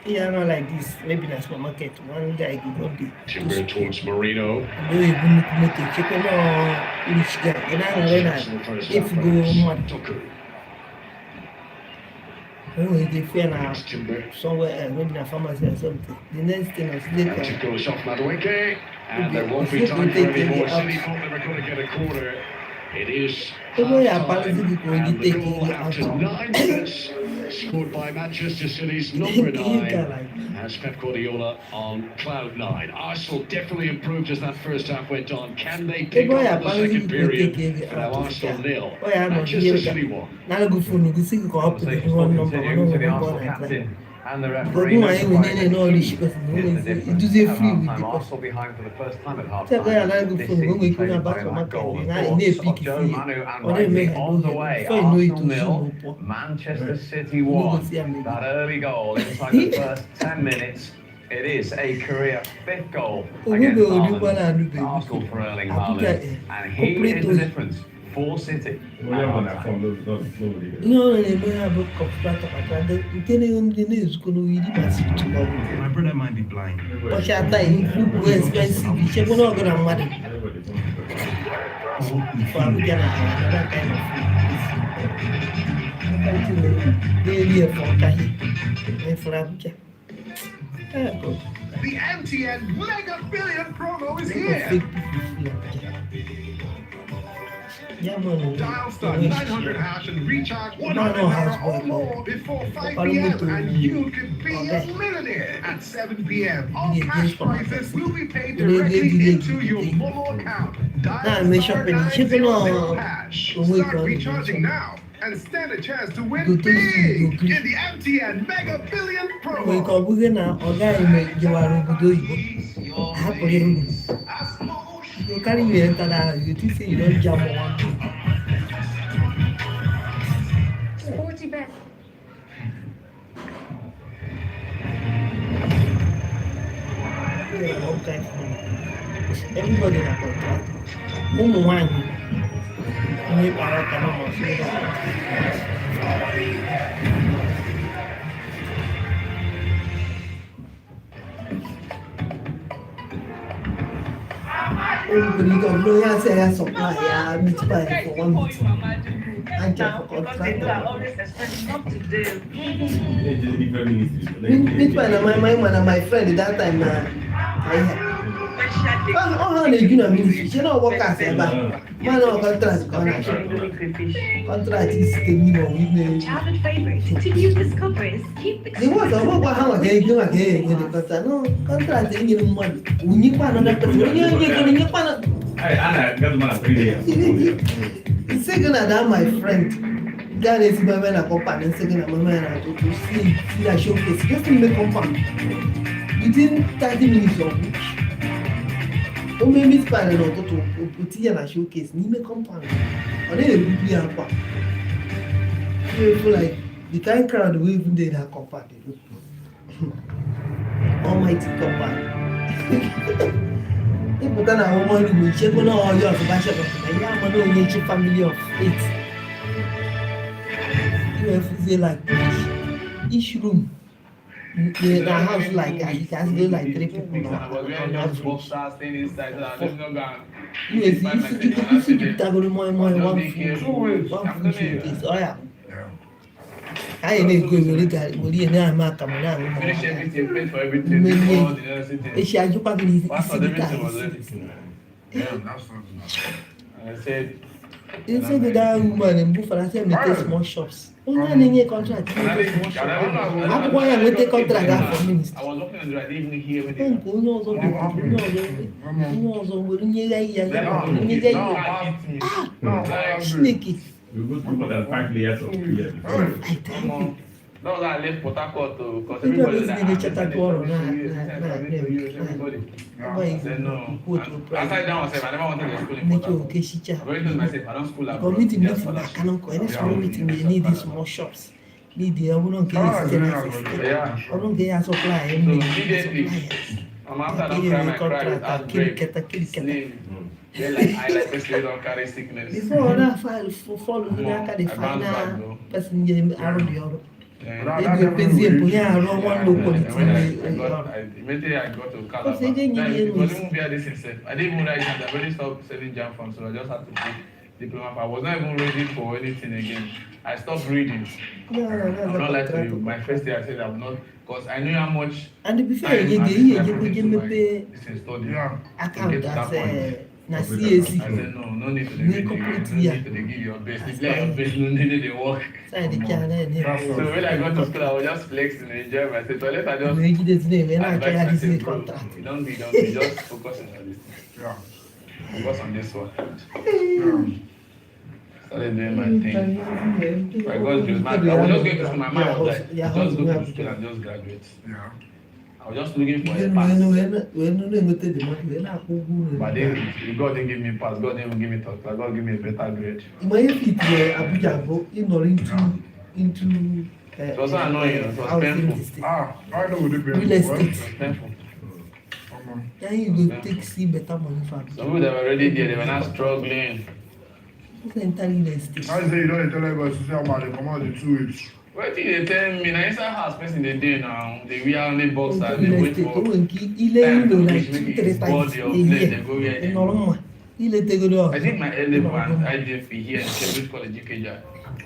Yeah, not like this. Maybe in a supermarket. One guy could go be. Timber towards Marino. Do you make a chicken or rich guy? If you go mad, they fear now somewhere else, maybe in a pharmacy or something. The next thing is later. To go off Madueke, and there won't be time for any more. City thought they were going to get a corner. It is half-time, and the goal after 9 minutes, scored by Manchester City's number 9, has Pep Guardiola on cloud 9. Arsenal definitely improved as that first half went on. Can they pick up in the second period? Now Arsenal 0, Manchester City 1. Now go for Nugusi go up to the one number Continuing to the Arsenal captain and the referee. It is a free with Arsenal behind for the first time at half Check time. out that good This for when we is could played have by back that on goal, my of course, of Joe Manu and Righty on the way. Arsenal 0, Manchester City 1. That early goal inside the first 10 minutes. It is a career 5th goal against Haaland. Arsenal for Erling Haaland. And he is the difference for City. No, My brother might be blind. but your time is expensive. She's not going to marry. For Abuja, that kind of thing. For Abuja. The MTN Mega Billion promo is here. Dial star 900 hash and recharge 100 naira or more before 5 p.m. and you could be a millionaire at 7 p.m. All cash prizes will be paid directly into your Momo account. Dial star 900 hash. Start recharging now and stand a chance to win big in the MTN Mega Billion promo. You carry me enter that you think say you don't jump on. Sporty bet. Everybody na contract. Mumu wangu. Ni para kama mafia. Everybody got no answer supply ya meat pie for 1 week. And just for contract. Meat pie na my friend that time na I had. Oh, they do not mean she not work as a man. Man of contract is the minimum. Childhood favorite. To new discoveries, keep the They was a work how again, because no contract in money. When you find another person, you're going to find I got my 3 days. second that my friend. That is my man a company, second my man to see that showcase. Just to make company. Within 30 minutes of which. O maybe spend a lot to put here and showcase. Ni me company. On a be a part. You feel like the kind crowd we even did that company. Almighty company. If then I want to check on all your fashion. I am a nature family of 8. You have to say like each room. the house like it has been like 3 people And I was wearing on just average. boxers staying inside so that I don't know that. Yes, you see that go more Just one be food, careful. one I'm food telling showcase. you. Oh yeah. Yeah. I ain't go with the name of Camana. Finish everything, pay for everything, do all the necessary If things. she had you probably Pastor, see everything was the ready. Damn, that's not. And I said, you say that woman in Buffalo say me take small shops. Only any contract. and I didn't, and I don't know. I'm going to take contract out for I minister. was working on the right, didn't even hear everything. Onye ọzọ nwere nye ya ihe ya nye ya ihe Chineke. You go to more than 5 layers of prayer before. I tell you. That was how I left Port Harcourt to, because Ndị everybody ọzọ was na-enye chata tụọrọ everybody. I said no. Aside that one, I never wanted to school in Port Make Harcourt. oke shicha. I already told myself, I don't school abroad. Community Just meeting na scholarship. kanon ko. Any small meeting we need these small shops. Need the ọbụna nke ya site na system. Yeah. Ọbụna nke ya supply So immediately, I'm after I don't cry my cry with outbreak. Slim. They're like, I like person don't carry sickness. Before that file follow n'aka the final person je arụ dị ọrụ. Ego ekpezi ebu ya arụ ọnwa n'okpoliti Immediately I got to Calabar. Because they didn't It use- wasn't even via this itself. I didn't even write it. I already stopped selling jam farm, so I just had to take diploma. I was not even ready for anything again. I stopped reading. I'm not like to you. My first day I said I would not, because I knew how much and before time you and get here, effort I you put go into mepe this in study. Yeah. account as na I CAC. said no need to Ní dey read corporate it. No year. need to dey give your best. If you your best, no need to dey work. Side the can na So when I got to school, I was just flexing and enjoying myself. So later I just we ejide tine we na advise achọ ya myself, dis bro, contract. you don't be, just focus on this. Yeah. Focus on this one. Started doing my thing. I was just mad. I was just going to school. My mind was like, just go to school and just graduate. Yeah. I was just looking for We a no pass. na-enweta the money we na-akwụ ụgwọ ụlọ. But then God didn't give me pass. God didn't even give me thought. God gave me a better grade. Mgbe ihe fit Abuja bụ ịnọrọ into It was so annoying. It was housing painful. district. Ah, I know what they pay. Real estate. It was painful. Yeah, you go take see better money for Some Abuja. people that were already there, they were not struggling. Just enter real estate. I say you don't tell everybody to say about they come out the 2 weeks. What did they tell me? Now inside house person they do now. They wear only boxers. They Real wait estate. for O nwere nke ile ụlọ like 2-3 times body a of place. year. They go where. Ị nọrọ mma. Ile tegoro I did my A-level and IJP here in Cambridge College, UKJ.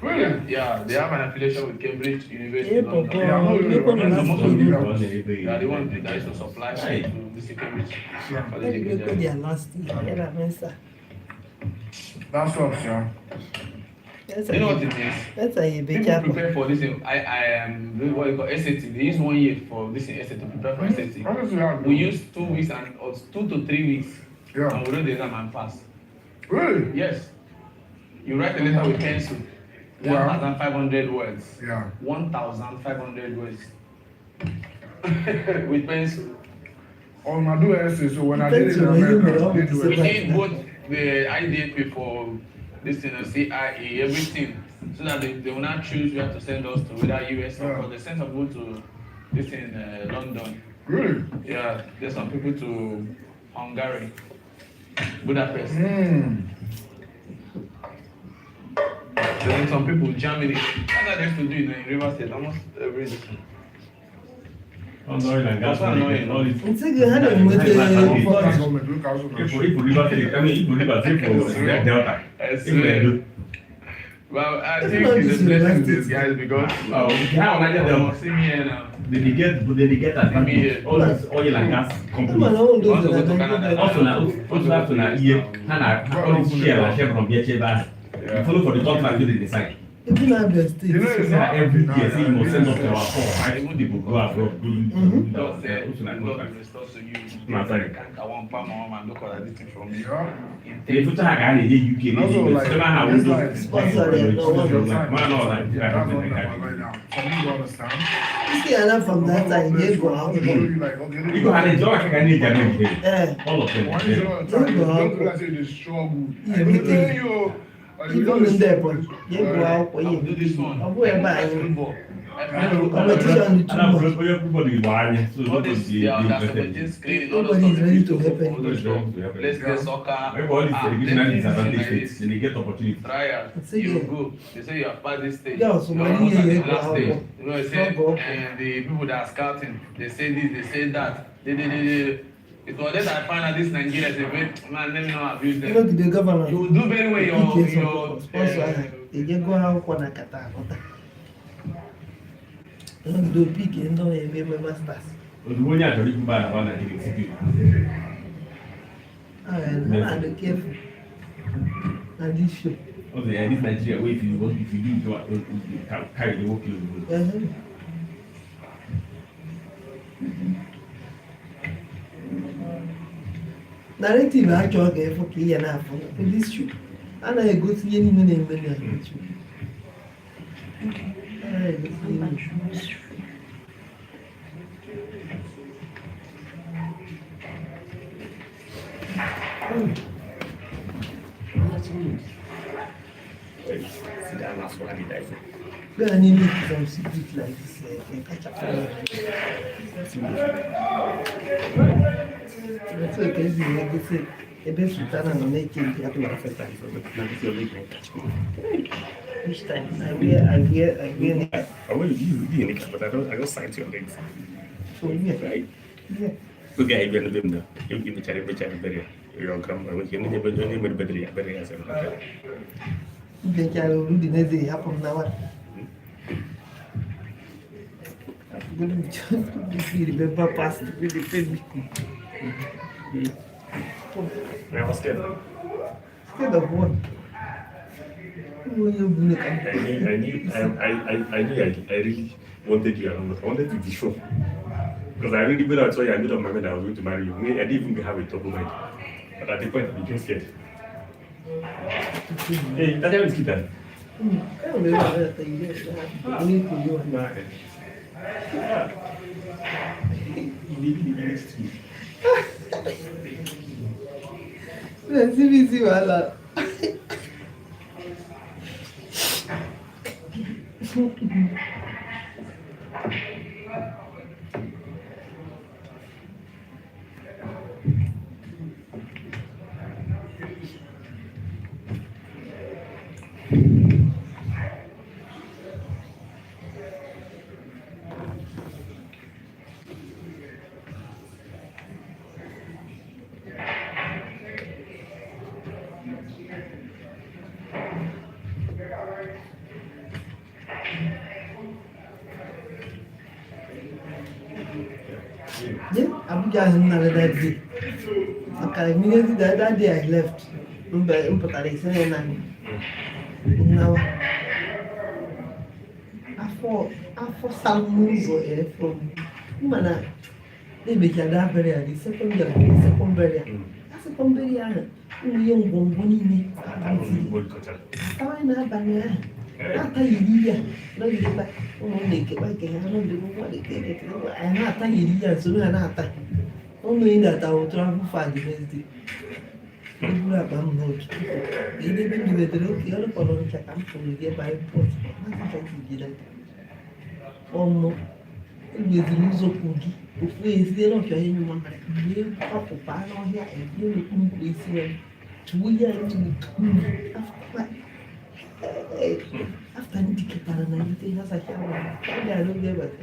Really? Yeah, they have an affiliation with Cambridge University. Yeah, London. Papa. Yeah, I know you Make one know. of So most of them. them they are the ones that used to supply shit to this Cambridge College, Let me go UKJ. their last year. Yeah, that means that. That's what, yeah. You know what it is? That's a big People job. prepare for this. I am doing what you call SAT. They use 1 year for this SAT to prepare for SAT. Honestly, I We use 2 weeks and or 2 to 3 weeks, Yeah. and we wrote the exam and pass. Really? Yes. You write a letter with pencil, Yeah. 1,500 words. Yeah. 1,500 words. With pencil. On my do essay, so when I did it in Depends on when you America, know I did do We Right. it. need both the IDP for this thing, CIA, everything, so that they will not choose where to send us to, whether US or Yeah. because they send some people to this in London. Really? Yeah, there's some people to Hungary, Budapest. Then some people Germany. That's what they used to do in River State almost every day. On oil and gas, That's annoying. all this. Nsị gị ha na-enweta Local funds. government, local government. If you River State, I mean, if you River State for Delta, I if swear. you Well, I think it's a blessing in disguise because Oh, how much are they? see me here now. they get advantage. All this oil and gas Ịma companies. na ọ Want to go to ndozi Canada? na Also have to na year, all this share and share from the HBA. You follow for the contract to decide. Even na Abia State. You know, So that every year, say you must send us to our 4-5 people go abroad doing God said, also na God contract. will restore to you. My friend. I want palm my and look at this from you. Yeah. They put her guy in the UK. Also, like, it's like sponsor them, no one your will time. Man, no, like, That's what I'm like, right now. For me, you understand? You see, I from that time, they go out. You like, okay, you go and enjoy like I need them. Eh, All of them. Why is it all the time? You You go don't out. do that, say they struggle. Yeah, I me don't too. tell you. Like, you even don't in there, struggle. but you go out for I will do you. this one. Ọ bụ ebe anyị. Football. Competition is too much. Everybody is one, so All this, nobody they are is understupporting screen, all those Nobody is stuff. ready to help All anybody. those stuff. Let's play soccer. Everybody is educational then disadvantage like states, this. then they get opportunity. Trial, Say you yeah. go. They say you have passed this stage. Yeah, so You are many not at the years last ago, stage. You know, they say, Go. and the people that are scouting, they say this, they say that. They. It was then I find out this Nigeria is a bit, man, let me not abuse You know, them. the governor. You will do very well your sponsor. They just go out for a kata. You know, do pick and don't have masters. Ozugbo onye achọrọ ikwu bad about Nigeria city. And be careful. And this show. Okay, and this Nigeria way if you do it, carry the work load. Narrative achọ ga-efu ka ihe na-afụ this show. Anaghị egosi ihe niile na-eme na YouTube. Anaghị egosi ihe niile. Where I need some secret like this, can catch up. That's what it is. They say, the best return on making the other first time for each time. I wear. I want you to be but I don't sign to your legs. So yeah, Right? yeah. Good guy, you're in the window. You give the charity, better. You're on camera. When you're never doing it, better as a The child will do the next day happen now. I'm going to just remember past with the baby. I was scared. Scared of what? When you bring I really wanted you around. I wanted to be sure. Because I really made out, I made up my mind I was going to marry you. I didn't even have a double mind. But at the point, I became scared. Hey, that's how it's keep that. I don't know what I need to do. Let's see what Abuja is not that day. Okay, immediately that day I left. Now, after some moves from Mana, they make a library, the second burial. That's a burial. Young Bomboni. I know Banya. After you, no, you get back. Only get back. I don't know what they get. I'm not tired, so I'm not tired. Only that I will travel far the next day. People are bound not. They didn't do the look here for long check up from the by port. Nothing to get it. Oh no. It was the news of cookie. If we is there of your anyone, you pop a pan on here and you look here. 2 years after indicator and everything has a shower. I don't give it.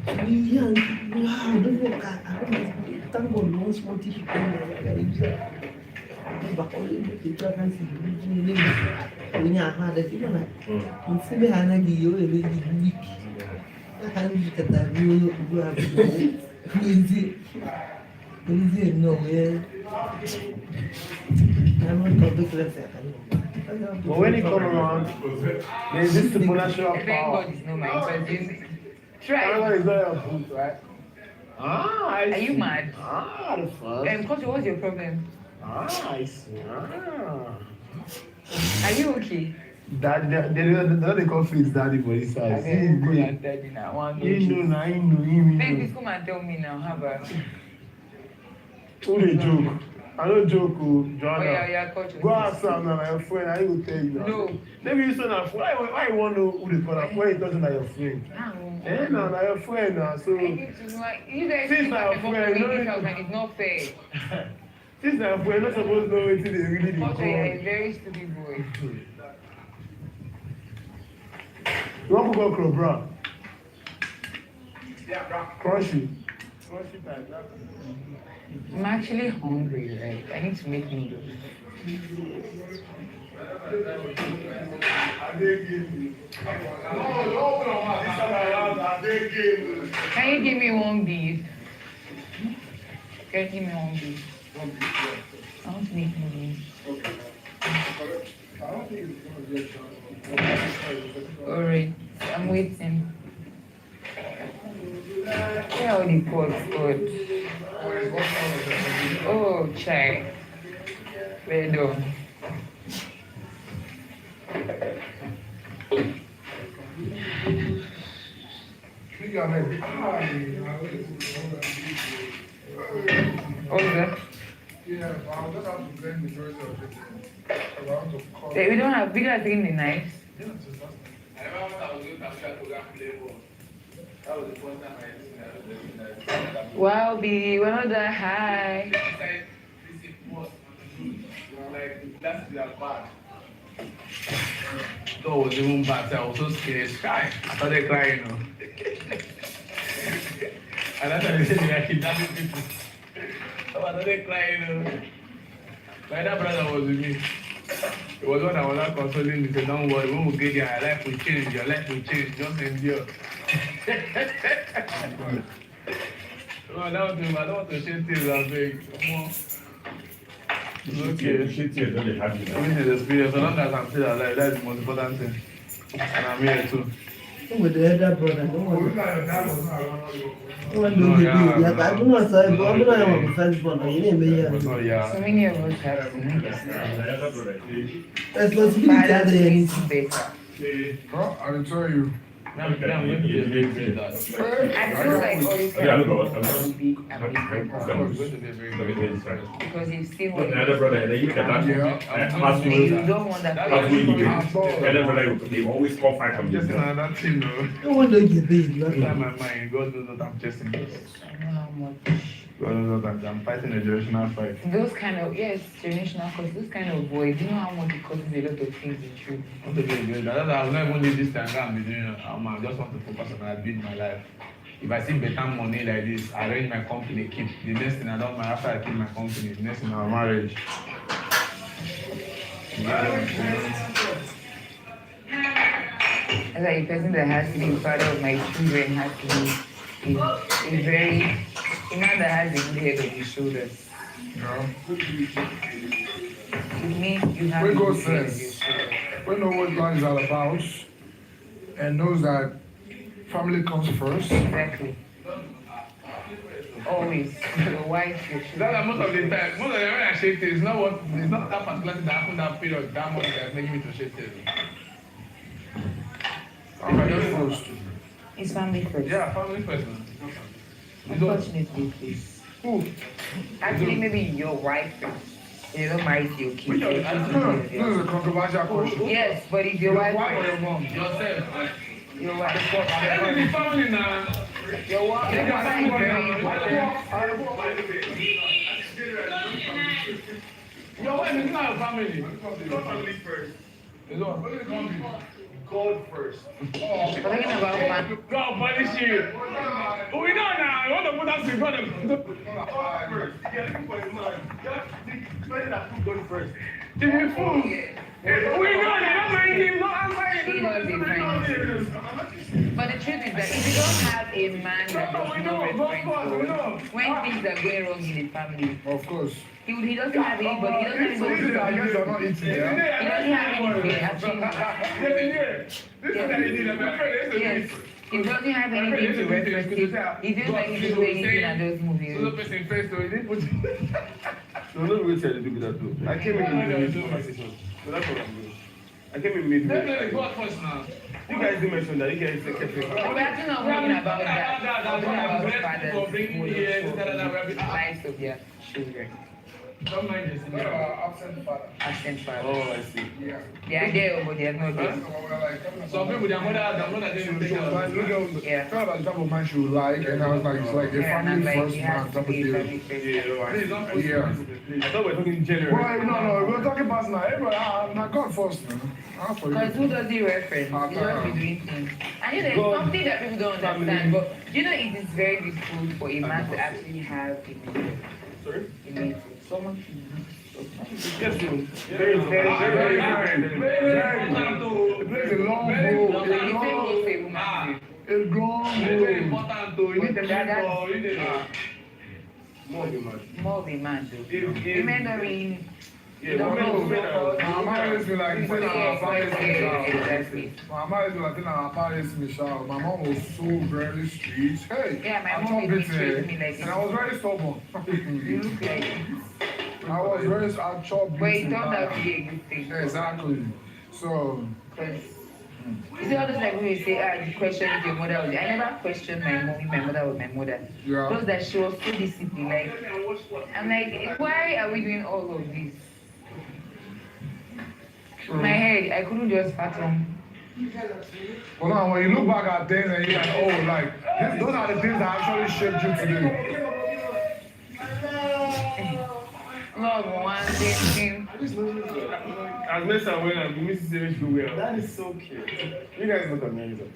3 years, wow, don't look at thank God no small tissue but only the can see when you had a different. You see behind a you a week. I can't look at that. You have easy. No way. I'm not completely but when it comes around, there's this supernatural Thank power. God it's not my cousin. Power Try. is not your food, right? I Are you see. mad? The fun. Coach, what's your problem? I see. Are you okay? That they call Fitz daddy for this I side. said, go and tell me now. One You know, Please come and tell me now. How about Who they joke? I don't joke, Oh Joanna. yeah, culture. Go ask Sam now, my friend, I will tell you. No. Maybe you say na why you want to know who the father? Why you talking to your friend? Eh, no, na your friend now. So You guys Since keep my talking about friend, the no, details and it's not fair. since na friend, not supposed to know wetin they really dey Culture, you're a call. very stupid boy. You want to go club, bro? Crunchy. Crunchy type. I'm actually hungry, right? I need to make noodles. Can you give me one beef? Can you give me one beef? I want to make noodles. Alright, I'm waiting. Yeah, all the pots good. Oh, chai. Well done. What is that? Yeah, I'll just have to blend the rest of it. We don't have, we guys taking the knives. I remember when I was doing Africa program Playboy. That was the first time I used to Wow, B, we're not that high. Like, that's their bad. Door was even bad, so I was so scared. I started crying, you know. And that's why they said they are kidnapping people. So I started crying, you know. My other brother was with me. It was when I was not consoling me, said, don't worry, when we get there, your life will change, just endure. No, that was me, I don't want to share things, I beg. Come on. Okay. Shit here, don't they have you now? Everything is experience, so long as I'm still alive, that's the most important thing. And I'm here too. With the elder brother, don't worry. No, I don't know, sir. I'm not the first born. You didn't be So, here. yeah. So many of us have seen this. Responsibility Fathers there need is. to be better. Oh, I'll tell you. Now, you have to be a very good dad. I feel like all you Yeah, I can know, do but is be and be Of better. course, going to be a very good dad. Because you've seen But what the other brother, and then you look at that. Yeah. As you we don't want that That's as we person. live, the other brother, they always call fight from Just this. another team, though. No one don't get paid. Inside Nothing. my mind, God knows that I'm chasing this. I know how much. God knows that I'm fighting a generational fight. Those kind of, yes, generational cause, those kind of boys, you know how much it causes a lot of things in truth. I want to be a good dad. I will not even need this time I'm doing. I just want to focus on building my life. If I see better money like this, I arrange my company, keep the next thing I don't mind after I keep my company, the next thing our marriage. As like a person that has to be the father of my children has to be a very, a man that has a good head on his shoulders. No. It means you have We a go good head on your first. shoulders. We know what God is all about and knows that family comes first. Exactly. Always. Your wife, your That's children. most of the time. Most of the time when I shake things, it's not that particular thing that happened that period, that money that's making me to shake things. Family first. It's family first. Yeah, family first. Unfortunately, please. Who? Actually, maybe your wife first. You don't marry your kids. Which Your one? kids No, will this be is there. a controversial question. Yes, but if your wife or your mom, Yourself. your wife, Every family now. your wife is very important. Your wife is not a family. Not family first. It's what? God first. We're talking about man. God punish you. We know now. You want to put us in God first. You're looking for a man. Just think that put God first. If you fool. We know that. I'm minding. She knows it, fine. But the truth is that if you don't have a man that does not respect God, when things are going wrong in the family, Of course. he doesn't have anybody. He doesn't have So anybody. this is I guess you're not eating, yeah? He doesn't have anybody actually. Yes. He doesn't have anything to reference it. He feels like he can do anything and just move So the it. person first, so he didn't put No, no, we tell the people that too. I came in the middle conversation. So that's what I'm doing. I came in Let's let midway. it go first now. You guys did mention that. You guys kept it. We're actually not talking about that. We're talking about fathers who don't show the lives of their children. Don't mind this. Absent father. Absent father. Oh, I see. Yeah. They are there, but they are not there. Some people, their mother didn't take care of them. Yeah. Kind of the type of man she would like, and I was like, it's like a Yeah, and I'm family like, first he man has to type of be a deal. family first. Please don't push Yeah. me. I thought we were talking general. Well, no, we're talking personal. Everybody, I'm God first, man. For Because you. who does he reference? He just be doing things. And you know, it's something that people don't understand, but you know, it is very difficult for a man to actually have a mentor. Sorry? A mentor. Someone Yes, you. Very It's a long road. So you say go say woman. It's long Very road. important to you need to mentor. You need more of a man. More of a man though. If- Women don't really. Yeah, don't women know will so say My mom used to be like, you said our parents exactly. My mom used to be like, our parents Michelle. My mom was so very strict. Hey, Yeah, my I'm mom talking made me to treat me like and I was very stubborn. You look like I was very, I chopped. but it turned out to be a good thing. Exactly. So, Because you see all those like when you say, you question if your mother was I never questioned my mommy, my mother was my mother. yeah. Just that she was so disciplined. Like I'm like, why are we doing all of this? My head, I couldn't just fathom. Well, now when you look back at things and you're like, oh, like, those are the things that actually shaped you today. Love one thing. As Mr. William, you miss the same well. That is so cute. You guys look amazing.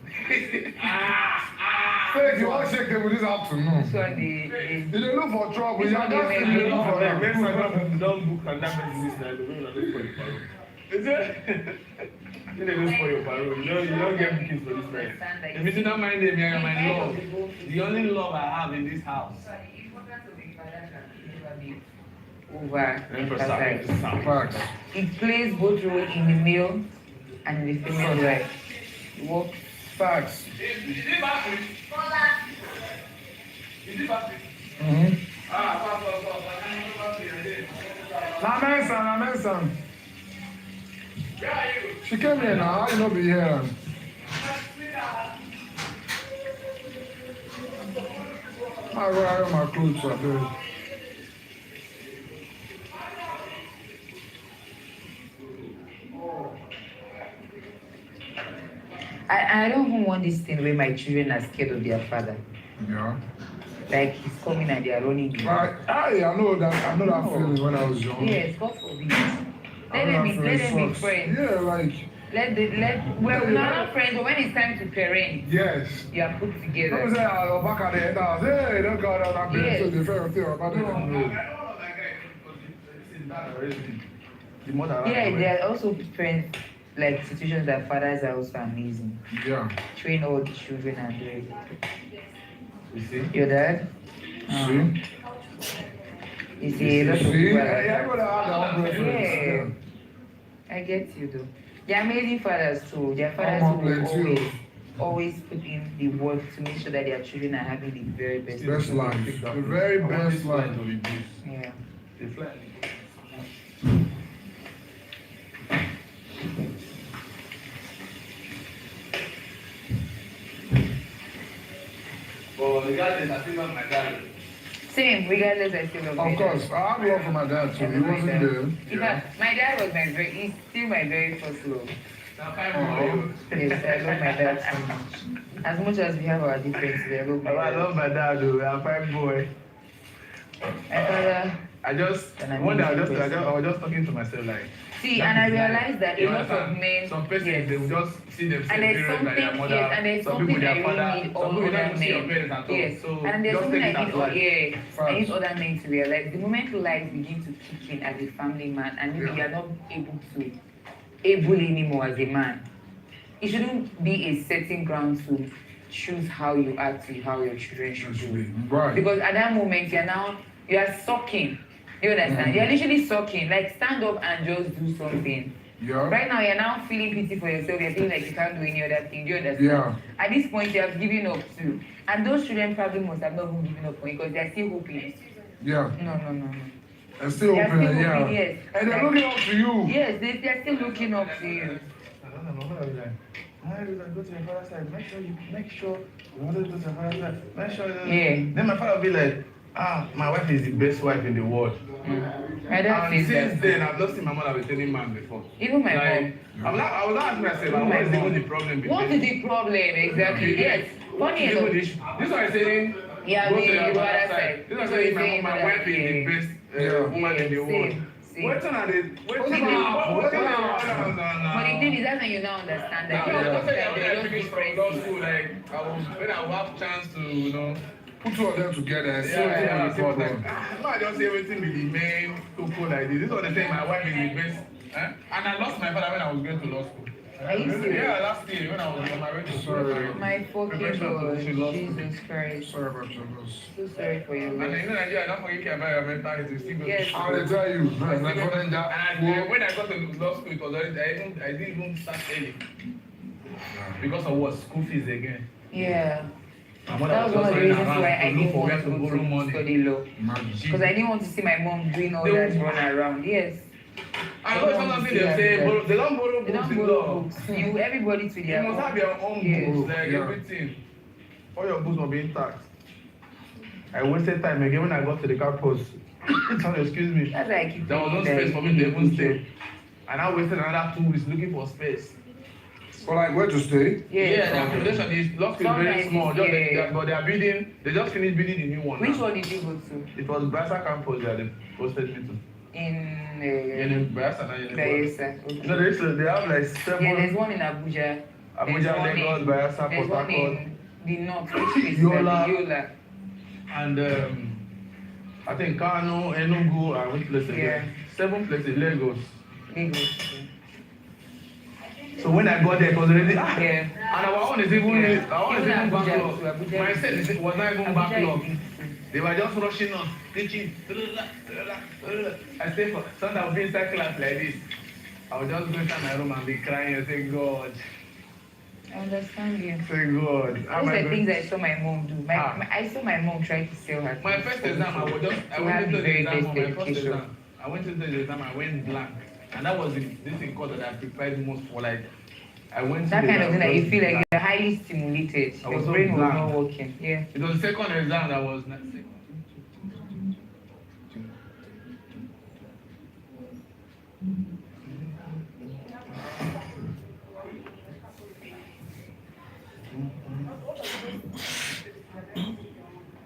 Faith, you all shake them with this afternoon. So the You don't look for trouble. It's You not just the you look for Like, them. Mr. Don't book and that person this night. We're not going to parole. Is it? You don't look for your parole. You don't get bookings for this night. If you do not mind them, you're my love. The only love I have in this house. over emphasized. Facts. It plays both roles in the male and in the female life. Work Facts. Is it battery? Is it battery? Namensan. She came here now. How you not be here? I wear my clothes up there. I don't even want this thing where my children are scared of their father. Yeah. Like he's coming and they are running. I know that feeling when I was young. Yes, God forbid. Let them be friends. Yeah, like. We're not friends, but when it's time to parent, Yes. you are put together. Don't say I'll back at the end. I'll say, hey, don't go out and be so different thing about Yeah, there are also friends, like situations that fathers are also amazing. Yeah. Train all the children and do it. You see? Your dad? See? You see, a lot of See? people Everybody have their own preference. Yeah. I get you though. They're amazing fathers too. Their fathers will always put in the work to make sure that their children are having the very best. Best life. The very best life. Yeah. The flag. Well, regardless, I still love my dad. Same, regardless, I still love my Of course, dad. I have love for my dad too. He wasn't there. In fact, my dad was he's still my very first love. Yes, I love my dad so much. As much as we have our differences, I love my I dad. love my dad, though. I'm a fine boy. My father. I was just talking to myself like. See, and I realized that a You lot of understand? men. Some persons they will just see themselves And there's parents by their something, mother. yes, and there's Some something people I their really father. need Some all people other don't see your men. parents at all. Yes, So and there's just something take I it need as life. I need other men to realize. The moment life begins to kick in as a family man, and maybe you are not able anymore as a man, it shouldn't be a setting ground to choose how you act to how your children should do. Right. Because at that moment you are sucking. You understand? You're literally sucking. Like stand up and just do something. Yeah. Right now you're now feeling pity for yourself. You're feeling like you can't do any other thing. Do you understand? Yeah. At this point you have given up too. And those children probably must have not even given up on you because they're still hoping. Yeah. No. And still They're open, still yeah. hoping, yes. And they're looking up to you. Yes, they're still looking up to you. Go to your father's side. Make sure your mother goes to your father's side. Make sure. Yeah. Then my father will be like, my wife is the best wife in the world. My dad And says since that. then, I've not seen my mother with any man before. Even my Like, mom. I was not asking myself, Even what is my even mom. the problem? What is the problem? Exactly. Yes. Funny Even enough. this one is saying, Yeah, go the to the other other side. side. This one So saying he's my saying that, wife is the best woman in the world. Same. What are they? But What the are thing is, that's when you now understand that Now, you just say understand when they're I just finished from different. law school, like when I have chance to, Put two of them together and see yeah, what so they like, I just say everything with the main cocoa like this. This is what they say my wife is the best. And I lost my father when I was going to law school. Are you serious? Yeah, last year when I was on my way to school. My fucking God, Jesus Christ. Sorry about your loss. So sorry for your And loss. in Nigeria, I don't forget about your mental health. You still go Yes. to I'll tell you. And when I got to law school, it was already, I didn't even start early. Because of what? School fees again. Yeah. My mother That was was one of the just reasons running why around I to look didn't for where want to to borrow go to money. study law. Because I didn't want to see my mom doing all that run around. Yes. I know something they say, they don't borrow They books don't in borrow law. books. You, everybody to You their must have your own Yes. books, like everything. All your books must be intact. I wasted time again when I got to the car post. Excuse me. That's why I keep There was no saying space that for me to even stay. And I wasted another 2 weeks looking for space. So like where to stay? Yeah, the accommodation is law school is very Sometimes small. it's- Just yeah. but they are building. They just finished building the new one. Which now. one did you go to? It was Brasa campus that they posted me to. In Brasa, not Bayelsa. Okay. No, they have like 7. Yeah, there's one in Abuja. Abuja, There's one Lagos, in- Bayelsa, There's Port one Harcourt. in the north. Which is Yola. Yola. And I think Kano, Enugu, and which place again? 7 places, Lagos. Lagos. So when I got there, it was already Yeah. and our own is even our own is Even even Abuja backlog. too, Abuja My is- set was not even Abuja backlog. is- They were just rushing on, teaching. I say for sometimes I'll be inside class like this. I would just go inside my room and be crying and say, God, I understand you. say God. Those How am are I the going- things I saw my mom do. I saw my mom try to sell her. My first exam, I was just I To went have into the the very exam best for my first education. exam. I went into the exam, I went blank. And that was this thing called that I prepared most for like I went to That the kind of exam thing that you just feel like blank. you're highly stimulated. I Your was so brain was blank. not working. Yeah. It was the second exam that was not sick.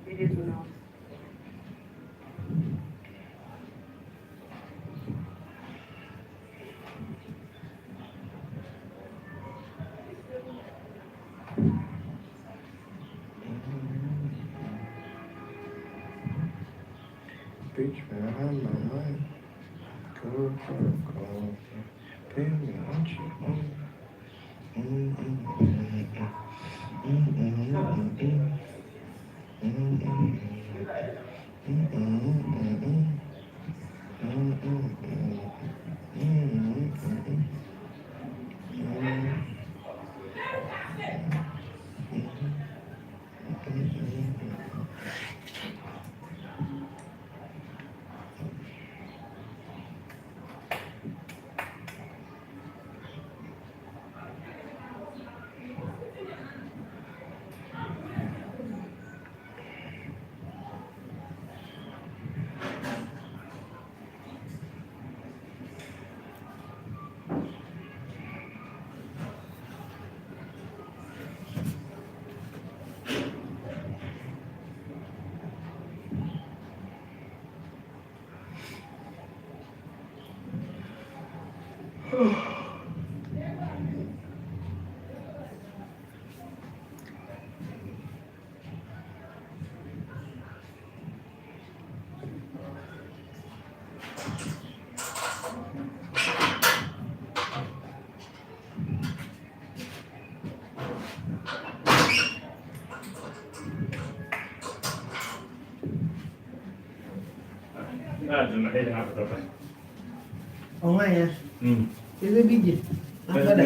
It is not. Bitch, man, I'm my mind. Go. Pay me what you want. Ọnwa ya. Ebe bi je. Agbada.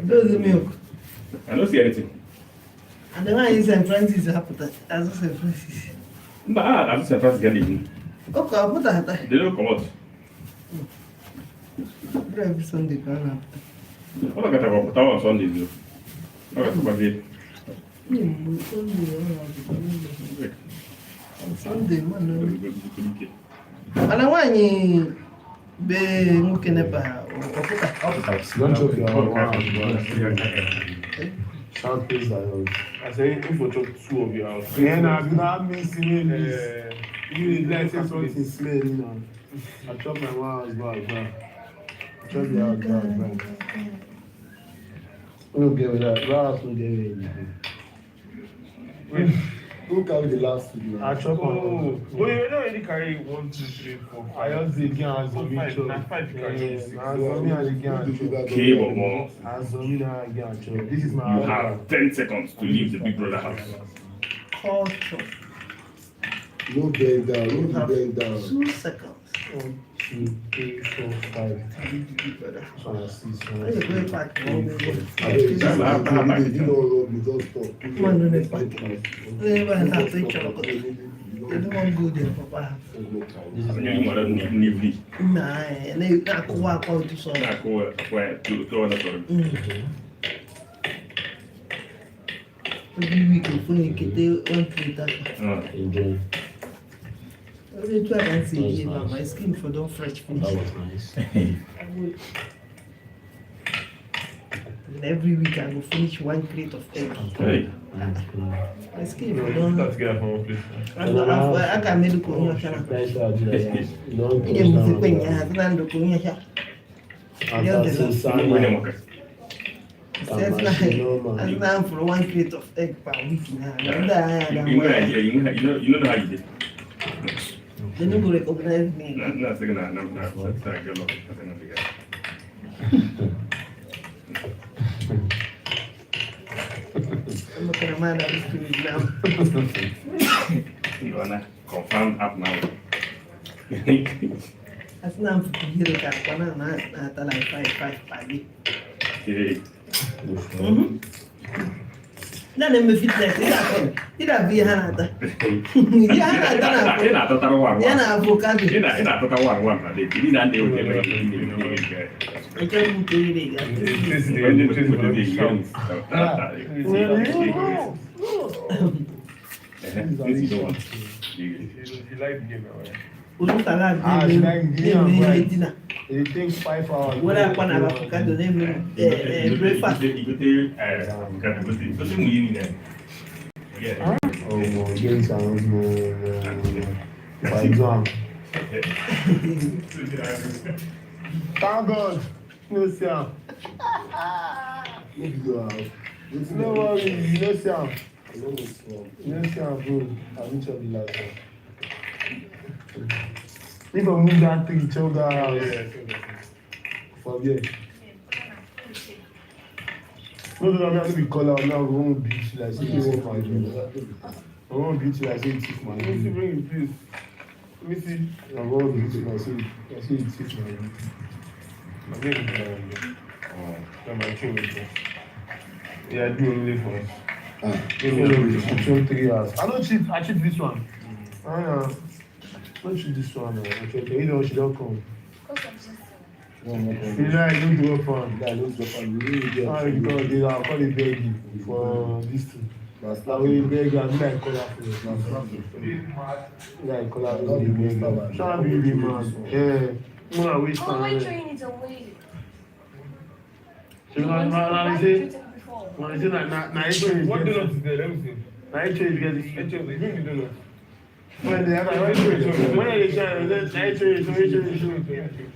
Those milk. I don't see anything. And the one in St. Francis hapụta. Azụ St. Francis. Mba, I'm St. Francis Gandhi. Ọkụ apụta hata. They don't come out. Every Sunday ka ọ na-apụta. What I got about Sunday, though. Okay, Sunday, man. And I want you be looking at Don't joke your Shout please I say if you talk two of your house. Yeah, now you not missing it. You like say something smelly now. I chop my house back. Chop the house back. Who gave it that? Last who gave it? Who carried the last two? I chop my house. Oh, you don't already carry 1, 2, 3, 4, 5. I just did again as Zombie chop. Now 5 you carry. As Zombie and again chop. Okay, but more. As Zombie and again chop. This is You my have 10 seconds to leave the Big Brother house. culture. No bend down, no bend down. 2 seconds. 1, 2, 3, 4, 5. So I see I just go back home. you don't rub me, just stop. Man, no, they pack. Never have to chop. They don't want go there, Papa. You mother need me. Nah, they not go out to some. Not go where to throw another one. Every week, you phone get 1 plate. Enjoy. Every try and say, yeah, my skin for don't fresh finish. That was nice. And every week I go finish 1 crate of egg. Hey. My skin for don't. Let's get from one place. I can make the corona. Ile mzipenya hazina ndo kuonyesha. Hazina for 1 crate of egg per week now. You know how you did. They don't go recognize me. No, second, I'm not gonna mind that this food now. You wanna confirm up now. Hazina for kuhiri kakwana na hata like 5 per day. Okay. Na nime fitness ila via hana yana avocado Ina toka one na date. Ni nande yote wewe. acha mtu ile ya You like the game, right? unutaka dina It takes 5 hours. wala kwa na avocado name breakfast Oh, no, game sounds by exam. Thank God. No, sir. No worries, no, sir. No, sir, bro. I need to be like that. If I move that thing, chill down. Forget. No, I'm going to be called out now. We won't beat you like say you take my dream. I won't beat you like say you take my Let me see, dream. bring it, please. Let me see. I won't beat you like say you take my dream. I'm going to I'm my king with you. Yeah, I do only for us. I cheat 3 hours. I don't cheat. I cheat this one. Don't cheat this one. Okay, you know she don't come. You know I don't do up on. I don't do up on. Oh God, I'll call it baby for this thing. I will beg and like call her for it. Like call her for it. Try to be man. Yeah. No, I wish Oh, my time. train is away. So now you say, What donut is there? Let me see. night change get it. Bring the donut. When they have a when they shine, then night change.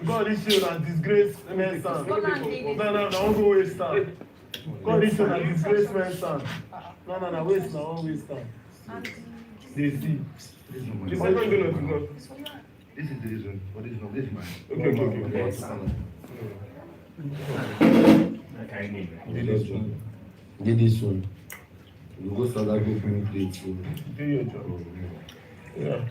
God, this shit na disgrace men son. No, don't go waste time. God, this shit na disgrace men son. No, waste na one waste time. They see. The second donut is not. This is the reason. But this is not. This is mine. Okay. Get this one. You go start that go finish plate. Do your job. Yeah.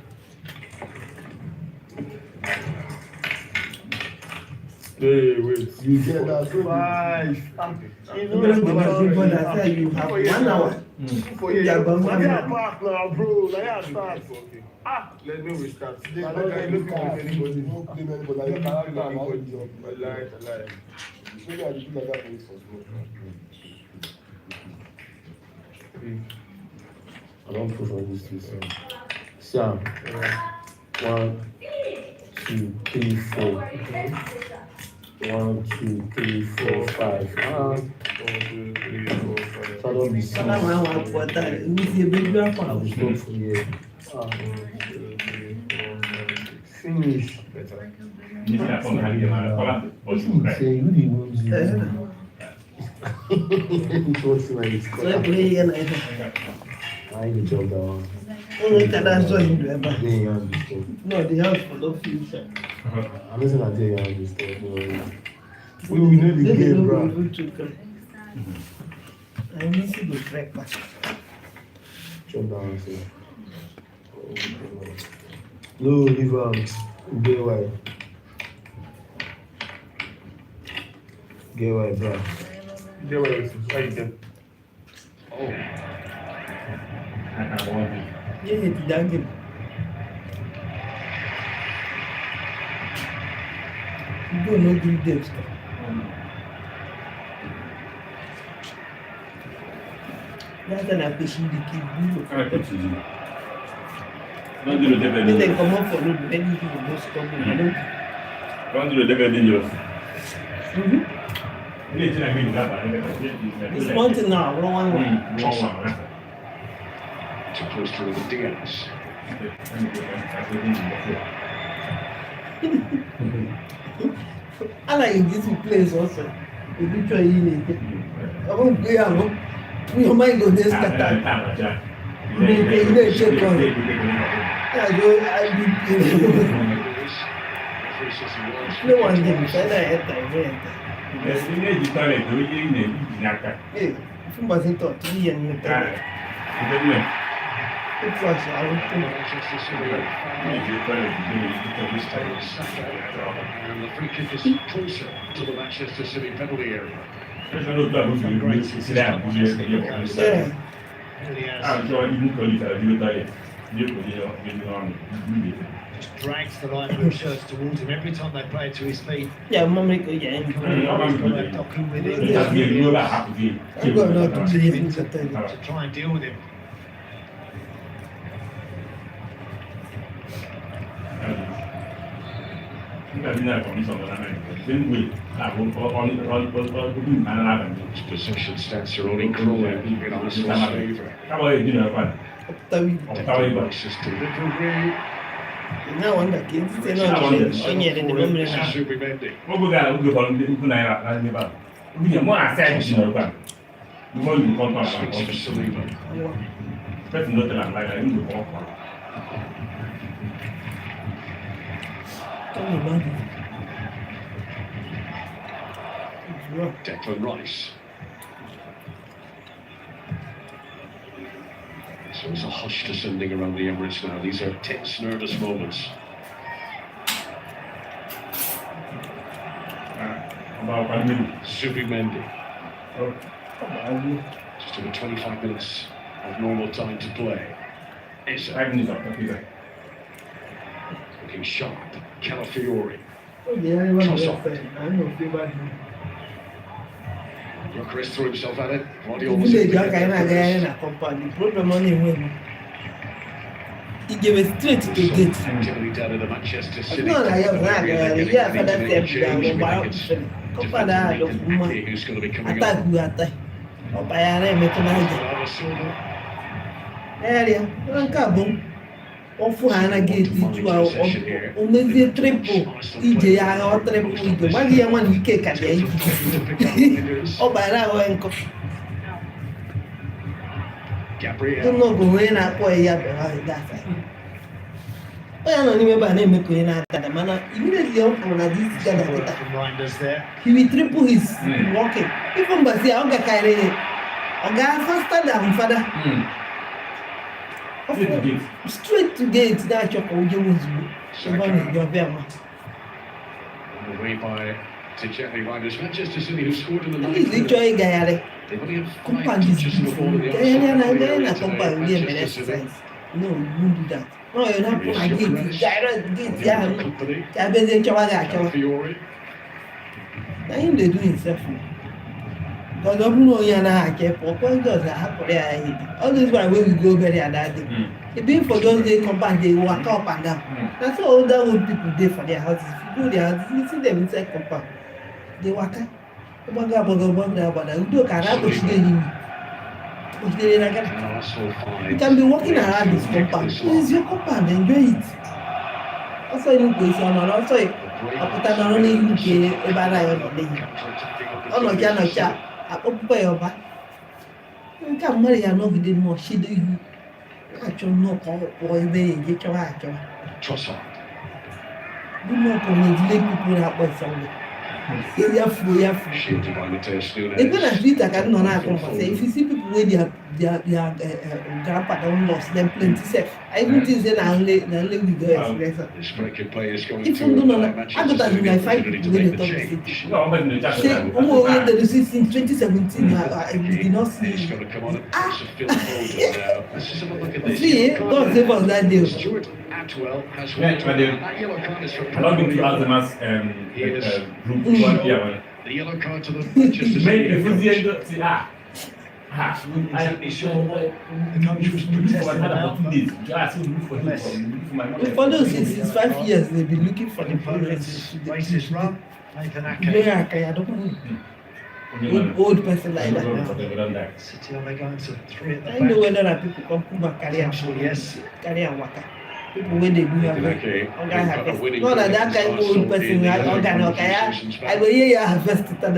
Hey, wait. You get that 5. You know you have 1 hour. for you. Yeah, but Like that park now, bro. Like that start. Let me restart. I don't care if anybody. No blame anybody. Like character and all the job. I lie. Maybe I do like that for you for I don't push on these two. Sam. 1, 2, 3, 4. 1, 2, 3, 4, 5. 1, 2, 3, 4, 5. So I don't be serious. I will stop for here. 1, 2, 3, 4, 5, 6. Finish. Better. You say you the ones you. What's my I need to jump down. No, they have for no future. I'm listening to you on this stuff. We know the game, bro. I miss you to track back. Jump down, sir. No, leave get away. Get away, bro. Get away, right there. Oh. Yeah, it's done. You don't know the depth. That's an appreciation the kid. Don't do the devil. They come up for the many people most coming. Don't do the devil in yours. It's mountain now, 1-1. Too close to the Diaz. I like this place also. If you try it, I won't go out. We might go this Qatar. Check on it. No one did. Hey, if you must talk to me and it's like I And the free kick is closer to the Manchester City penalty area. Drags the right blue shirts towards him every time they play to his feet. Yeah, Mom, yeah. Knocking with it. To try and deal with him. Possession stats are only crawling in Arsenal's favour. Now one that kids say no, Zubimendi. Swings for Saliba. Declan Rice. So it's a hush descending around the Emirates now. These are tense, nervous moments. Zubimendi. Just over 25 minutes of normal time to play. Eza. Looking sharp. Calafiori. Chris threw himself at it. He gave it straight to the gate. Activity down in the Manchester City. No, I have that. Yeah, for that step down. Who's going to be coming attack up? you attack. Area, Rancabon. Ofu hana gate ijua umezi triple ije ya o triple ije magi ya man wike ka dey o bara o enko Gabriel no go we na ko ya be ha that o ya no ni me ba na me ko na that mana immediately up na this guy that he will triple his walking even but see o ga kaire o ga faster than father straight to gate that chop o je muzu so ba ni jo be ma away by Ticheli Riders. Manchester City who scored in the ninth. He's literally guy They've only had 5 company touches in the ball in the Arsenal no, you won't do that. No, you're not going to get yeah. I bet they Calafiori. now him they do himself. Because I'm not here now, I can't for just happen there. All this why when we go bury that day. It being for those they come back, they walk up and down. That's all older old people do for their houses. If you go their houses, you see them inside compound. They walk up. You do cannot push them. You can be walking around this compound. It's your compound, enjoy it. Also, you go see and also I put an only UK about I on the oh no, Janocha. I put by over. You can marry and not within more. She do you actually no call or they get your actual. Trossard. Do not come and lay people out by something. Shielded by Mateus Nunes. Even as Vita can not happen. If you see people with their grandpa don't lost them plenty safe. I don't think they are only with the expressor. This breaking play is going If to you don't know, Manchester I thought that City I fight opportunity with to the make the top change. city. No, but the Say, the decision in 2017, I did not see. He's got to come on and pass a Phil Foden now. Let's just have a look at this. See, God save us that day. Stuart Atwell has Yeah, won. but they- That yellow card is for I don't think you ask them as group 1 here. the yellow card to the Manchester Make City. a full year to see Exactly sure what the coach was protesting about. For those since 5 years, they've been looking for the Opponents race this run. Nathan Ake. I don't know. Old person like that. City are they going to 3 at the I know back? whether that people come Kuma carry and Potential, yes. carry and waka. People when they do have Okay. not that that guy old person like I will hear harvest it and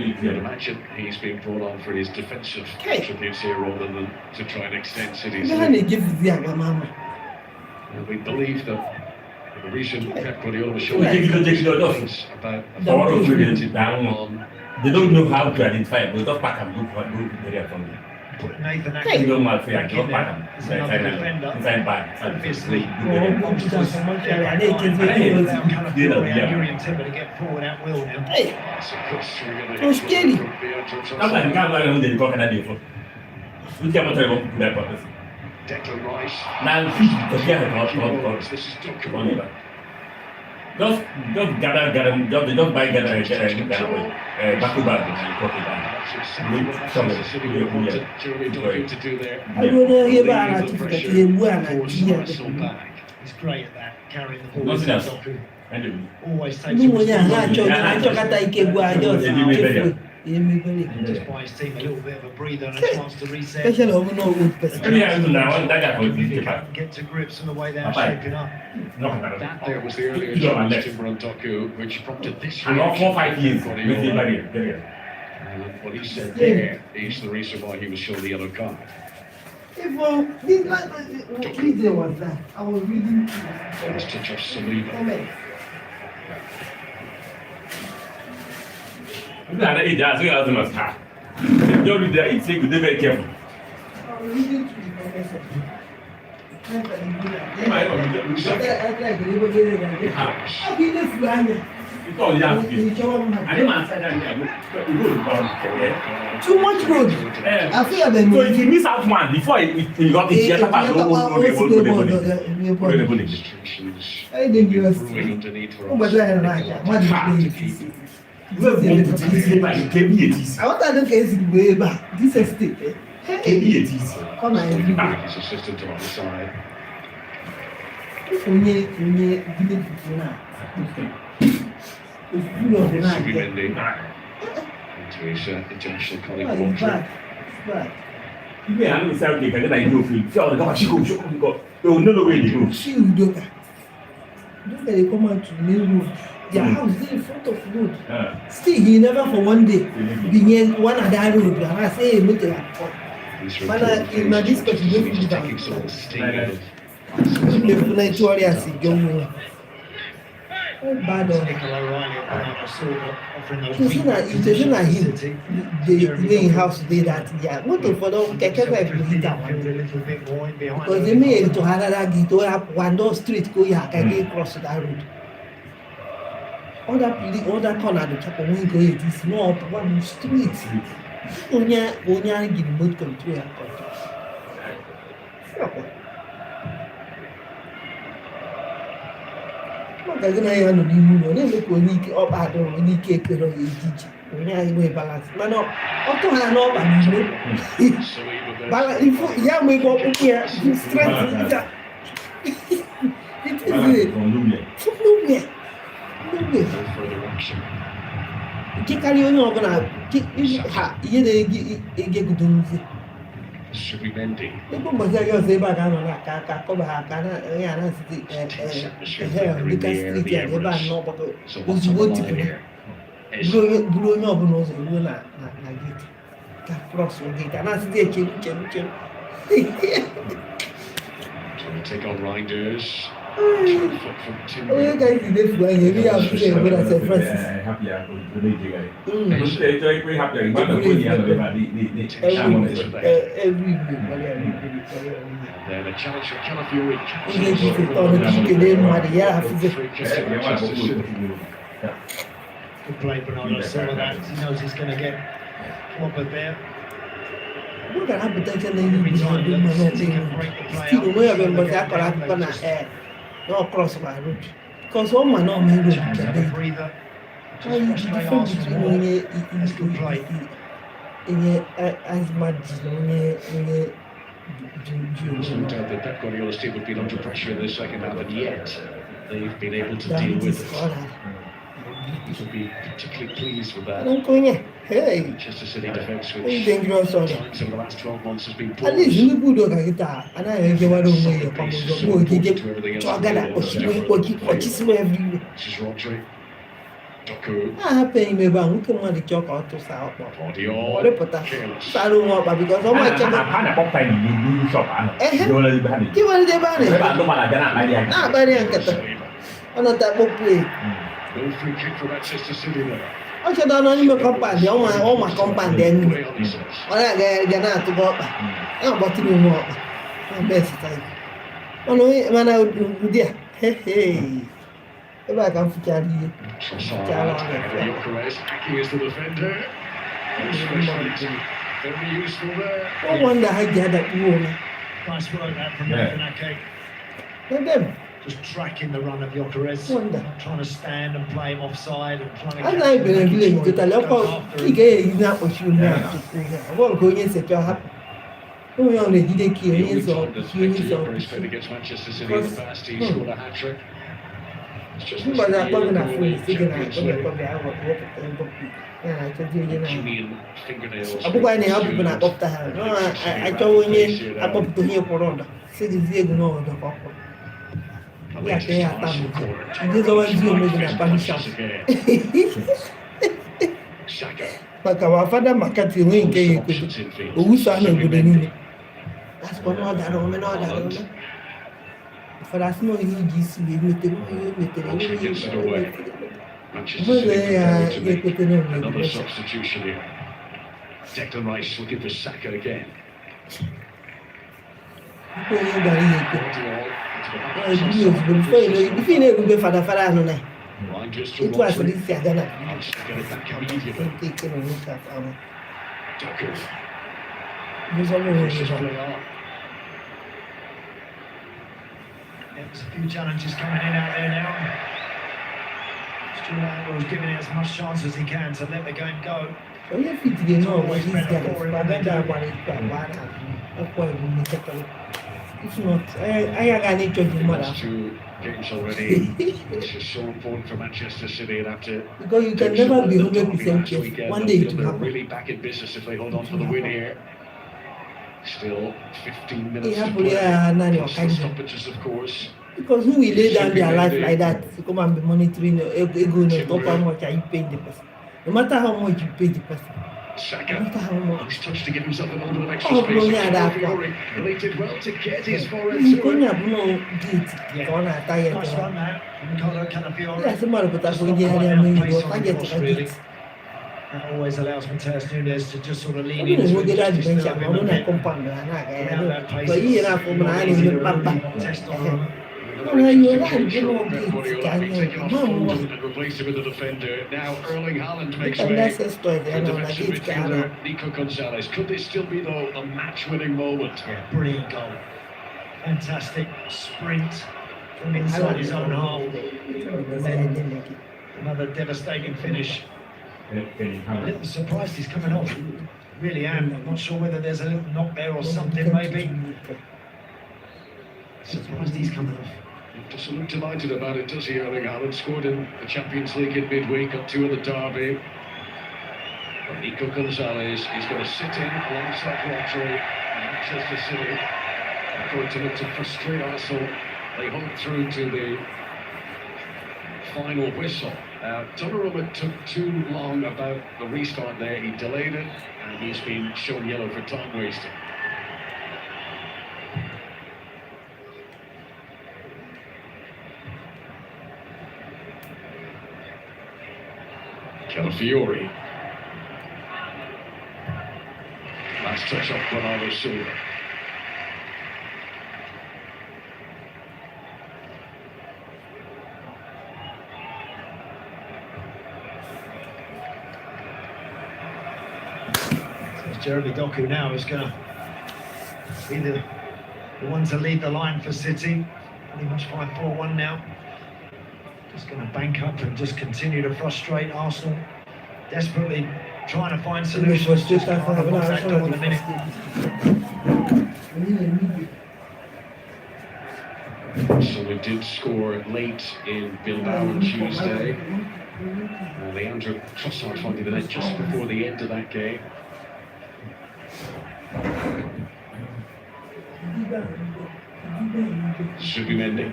You can imagine he's being brought on for his defensive attributes here rather than to try and extend City's then lead. they give the mama. And we believe that the recent Pep Guardiola was showing Take it, about They don't know how to identify it. They just pack and go area from there. Put Nathan Hey. Ake You don't malfare, back just in pack there them. as another defender. Inside bag. Obviously, And they can allow say, Calafiori and Yurian Timber to get forward at will now. hey, so scary. That's why you can't learn how they talk that day for. We can't tell you what to put that purpose. Declan Rice. Now, forget about This is Duncan. Just gather, just buy gather, back to back, Jeremy Doku to do there. I don't know here about that if it's a one and Arsenal back. He's great at that, carrying the ball. Nothing else. Doku Anyway. always takes no money and not kata ike gua just just buy his team a little bit of a breather and a chance to reset. especially of no old person. Get to grips on the way they're Bye-bye. shaping up. That there was the earlier You know, challenge left. to Doku, which prompted this And all 4 5 years, reaction. with the barrier. What he said there is the reason why he was shown the yellow card. If this like what day was that? I was reading. First touch of Saliba. Comment. That age, as well as the must have. Don't read that, it's very careful. I was reading to the professor. Too much road. I feel like So if you miss out one before you got the other part, Restrictions I think you brewing underneath for Oh, but I want to look at way back. This is still. Come on, his assistant on the side. village people now. It's full of the night. Subimendi into his international colleague Oh, it's Porto. bad. It's bad. She will do that. Don't let it come out to the main road. Their house is in front of the road. Still, he never for one day be near one other road. And I say, look at that. He's But in my discussion, he's don't do that. taking some of the sting out of Bad on. Nicola O'Reilly offering those So weak that if they should conditions him, to City. the main house did that. Yeah, what if for them keke Himself like to hit be that filled one? a little bit more in behind. Because they made to Harada Gito have one door street go ya can get cross that road. Other corner the chapel won't go it is not one street. Onya give remote control and control. Maka gị na ya nọ n'ime ụlọ na-eme ka onye ike ọba adọrọ onye ike ekpere ya ejiji onye anyị nwee balance mana ọ tụghara n'ọba n'igbo ya nwee ebe ọkpụkpụ ya strength ya it is from nowhere nke karịa onye ọbụla ha ihe na-egegudo nzi ebe mbọzi anyị ọzọ ebe a ga-anọ na aka akọba ha aka ya na site dịka striti ya ebe a n'ọgbakọ ozugbo tipụrụ buru onye ọbụla ụzọ ruo na gate ka cross gate a na-asịte eche onye ga-esi defu anya ebe ya abụghị ebe na St. Francis onye ji feta ọnụ ka ikele mmadụ ya afụze Good play, Bernardo. Some of that, he knows he's going to get clobbered there. We're going to have potential in the still, we have been but I call no cross my route. Because all my normal route can be breather. How you different between in as much No doubt that Pep Guardiola's team have been under pressure in the second half, and yet they've been able to deal with it. He'll be particularly pleased with that. Hey, Manchester City defence, which dangerous on times in the last 12 months has been at least poor. we put on guitar and I get one of my problems. Go get to a gala or she will keep watching everywhere. This is Rodri. Doku. I pay me back. We can want the chalk out to South. Guardiola. What a pota. I don't want because all my check. Give one the banner. Not by the uncle. On a type of play. No free kick for Manchester City there. I should not only company, all my company then. All I get to go. I'm about to do more. Best time. Oh no, man, I would do hey. If I can carry you. Aki is the defender. Very useful there. I wonder how you had that woman. Nice work that from Nathan Ake. Let them. Just tracking the run of Gyökeres. Wonder. Trying to stand and play him offside and trying to As I've been a village, but I love he gave not what you know. I won't go in and happen. We only did a key Against Manchester City in the past, he scored a hat-trick. But I'm not going to figure Aku bukan ni aku pernah kop tahan. No, I tahu ni apa betul ni corona. Sedih dia guna ada apa. Ya kayak tamu. Dia zaman dia mungkin apa ni sah. Maka wafada makan tiwin kayak itu. Usaha ni bukan ni. That's what all that orang mana ada orang. Farasno ini gis meter. Another substitution here. Declan Rice looking for Saka again. Itu asal dia ada nak. There's a few challenges coming in out there now. Stuart Atwell's giving it as much chance as he can to let the game go. So you fit the know what these guys, but then that one is bad. It's not. I got it to the mother. 2 games already. This is so important for Manchester City and after Because you can never be 100% sure. One day it will they're happen. really back in business if they hold on for the win here. Still 15 minutes Yeah, to but yeah, play. no, Plus kind the of. stoppages, of course. Because who will lay down their life like that to come and be monitoring ego no top how much are you paying the person? No matter how much you pay the person. No Saka. matter how much. He's touched to give himself a little bit of extra Oh, space. bro, yeah, that Fury. And they did well to get his forehead You to go it. na no gate. Go na tire. Nice run now from N'Golo Calafiori. Yeah, somebody put us in the area when you go target to gate. That always allows Matheus Nunes to just sort of lean I don't into know it, what just they disturb are him a doing. bit. Compound na Without that pace, but you na it's from na easy ni to papa. really test on him. No, you are right. You know Pep Guardiola having taken off Foden and replaced him with the defender. Now Erling Haaland makes And way. that's a story. The I know defensive that it's midfielder Nico Gonzalez. Could this still be though a match-winning moment? Yeah, brilliant goal. Fantastic sprint from inside his own half. Another devastating finish A little surprised he's coming off. Really am. I'm not sure whether there's a little knock there or something, maybe. Surprised he's coming off. Doesn't look delighted about it, does he, Erling Haaland? Scored in the Champions League in midweek, got 2 in the derby. But Nico Gonzalez is going to sit in alongside Rodri, Manchester City. They're going to look to frustrate Arsenal. They hope through to the final whistle. Donnarumma took too long about the restart there. He delayed it, and he's been shown yellow for time wasting. Calafiori. Last touch off Bernardo Silva. Jeremy Doku now is going to be the one to lead the line for City. Pretty much 5-4-1 now. Just going to bank up and just continue to frustrate Arsenal. Desperately trying to find solutions. Just can't have a back door in a minute. Arsenal did score late in Bilbao on Tuesday. Leandro Trossard finding the net just before the end of that game. Subimendi.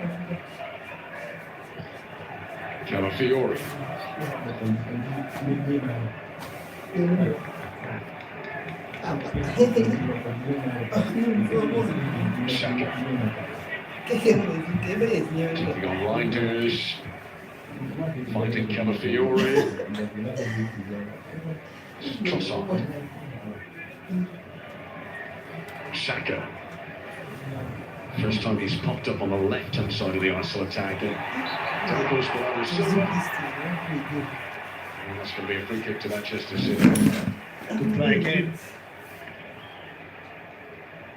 Calafiori. Saka. Taking on Reinders. Finding Calafiori. Trossard. Saka. First time he's popped up on the left-hand side of the Arsenal attack. Down goes Bernardo Silva. And that's going to be a free kick to Manchester City. Good play again.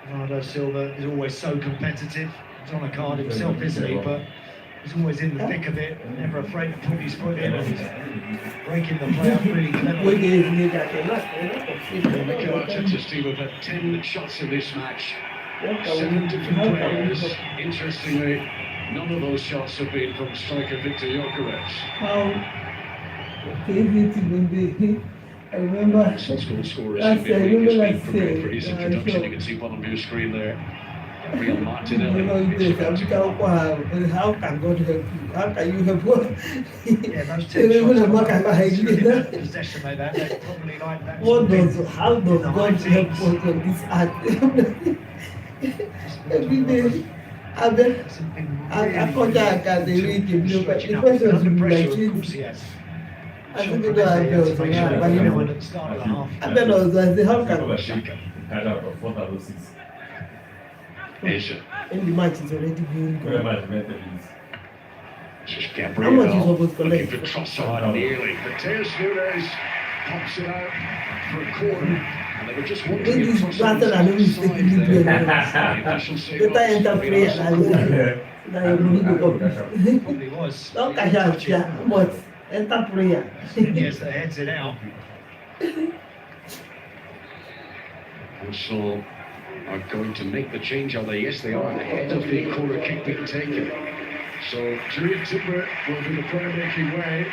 Bernardo Silva is always so competitive. He's on a card himself, isn't he? But he's always in the thick of it, never afraid to put his foot in, and he's breaking the play up really cleverly. Mikel Arteta's team have had 10 shots in this match. 7 different players. Interestingly, none of those shots have been from striker Victor Gyökeres. I remember Arsenal's goal scorers last in year, midweek has been last prepared year, for his introduction. You can see bottom of your screen there. Gabriel Martinelli. how can God help you? How can you help God? Yeah, those 10 shots possession like that, they're probably like that. How does God help us on this earth? Every day, I bet I thought I can read the questions will be like this. I think it was I bet also I say how can Asia. and the match is already being Just How Gabriel much is supposed to looking collect? for Trossard nearly. Mateus Nunes pops it out for a corner. And they were just When wondering this if battle and Trossard's everything offside is there. better The official signal enter has been prayer offside. Probably was. Don't cash out, yeah, but enter prayer. Yes, they heads it out. Arsenal are going to make the change, are they? Yes, they are ahead of the corner kick being taken. So Julian Timber will be the player making way.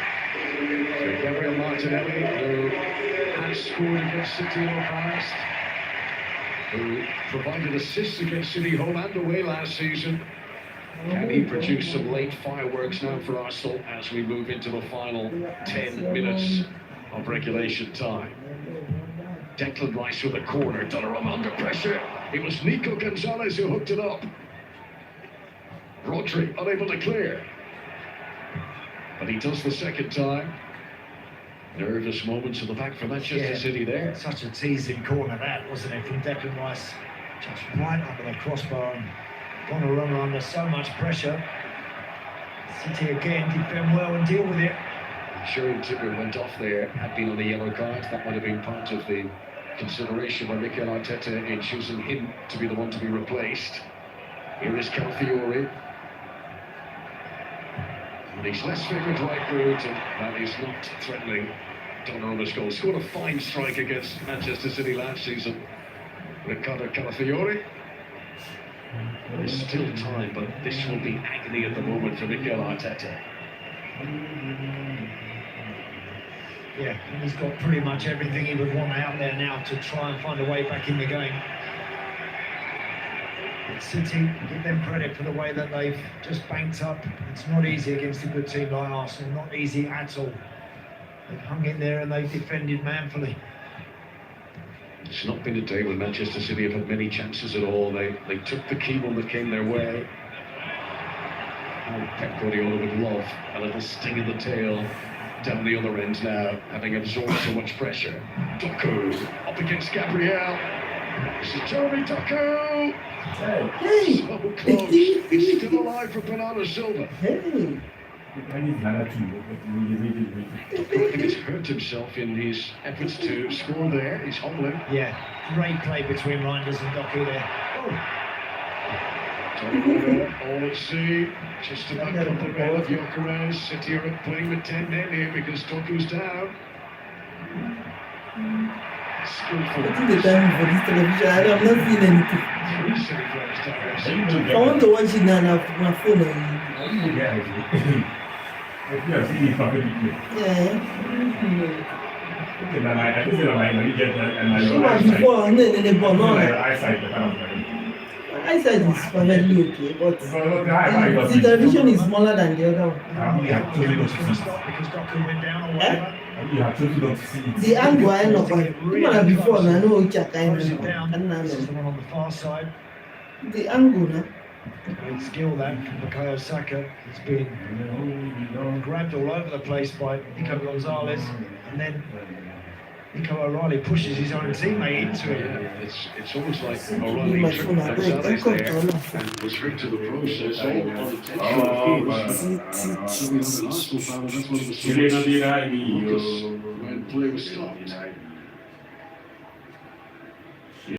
So Gabriel Martinelli, who has scored against City in the past, who provided assists against City home and away last season. Can he produce some late fireworks now for Arsenal as we move into the final 10 minutes of regulation time? Declan Rice with a corner, Donnarumma under pressure. It was Nico Gonzalez who hooked it up. Rodri unable to clear. But he does the second time. Nervous moments at the back for Manchester City there. Such a teasing corner that, wasn't it, from Declan Rice. Just right under the crossbar, and Donnarumma under so much pressure. City again defend well and deal with it. Sheridan Timber went off there, had been on a yellow card. That might have been part of the consideration by Mikel Arteta in choosing him to be the one to be replaced. Here is Calafiori. And he's less favoured right route, and that is not threatening Donnarumma's goal. Scored a fine strike against Manchester City last season. Ricardo Calafiori. There's still time, but this will be agony at the moment for Mikel Arteta. Yeah, and he's got pretty much everything he would want out there now to try and find a way back in the game. But City, give them credit for the way that they've just banked up. It's not easy against a good team like Arsenal, not easy at all. They've hung in there and they've defended manfully. It's not been a day when Manchester City have had many chances at all. They took the key one that came their way. And Pep Guardiola would love a little sting in the tail down the other end now, having absorbed so much pressure. Doku up against Gabriel. This is Jeremy Doku. Hey! So close. He's still alive for Bernardo Silva. Hey! I think he's hurt himself in his efforts to score there. He's hobbling. Yeah, great play between Reinders and Doku there. All at sea, just about got the ball of Gyökeres. City are playing with 10 men here because Doku's down. Skillful. I think the time for this television, I have not seen anything. City players down. I want to watch it now on my phone. So much before, and then the ball, no. Eyesight is perfectly okay, but the television is smaller than the other one. Because Doku went down or whatever. The angle I know, but before, I know which I kind Close it of down. This is the one on the far side. the angle, no? Great skill that from Bukayo Saka. It's been grabbed all over the place by Nico Gonzalez, and then Nico O'Reilly pushes his own teammate into it. Yeah, it's almost like O'Reilly tripped Gonzalez there and was hooked to the process. All unintentional. That's when play was stopped.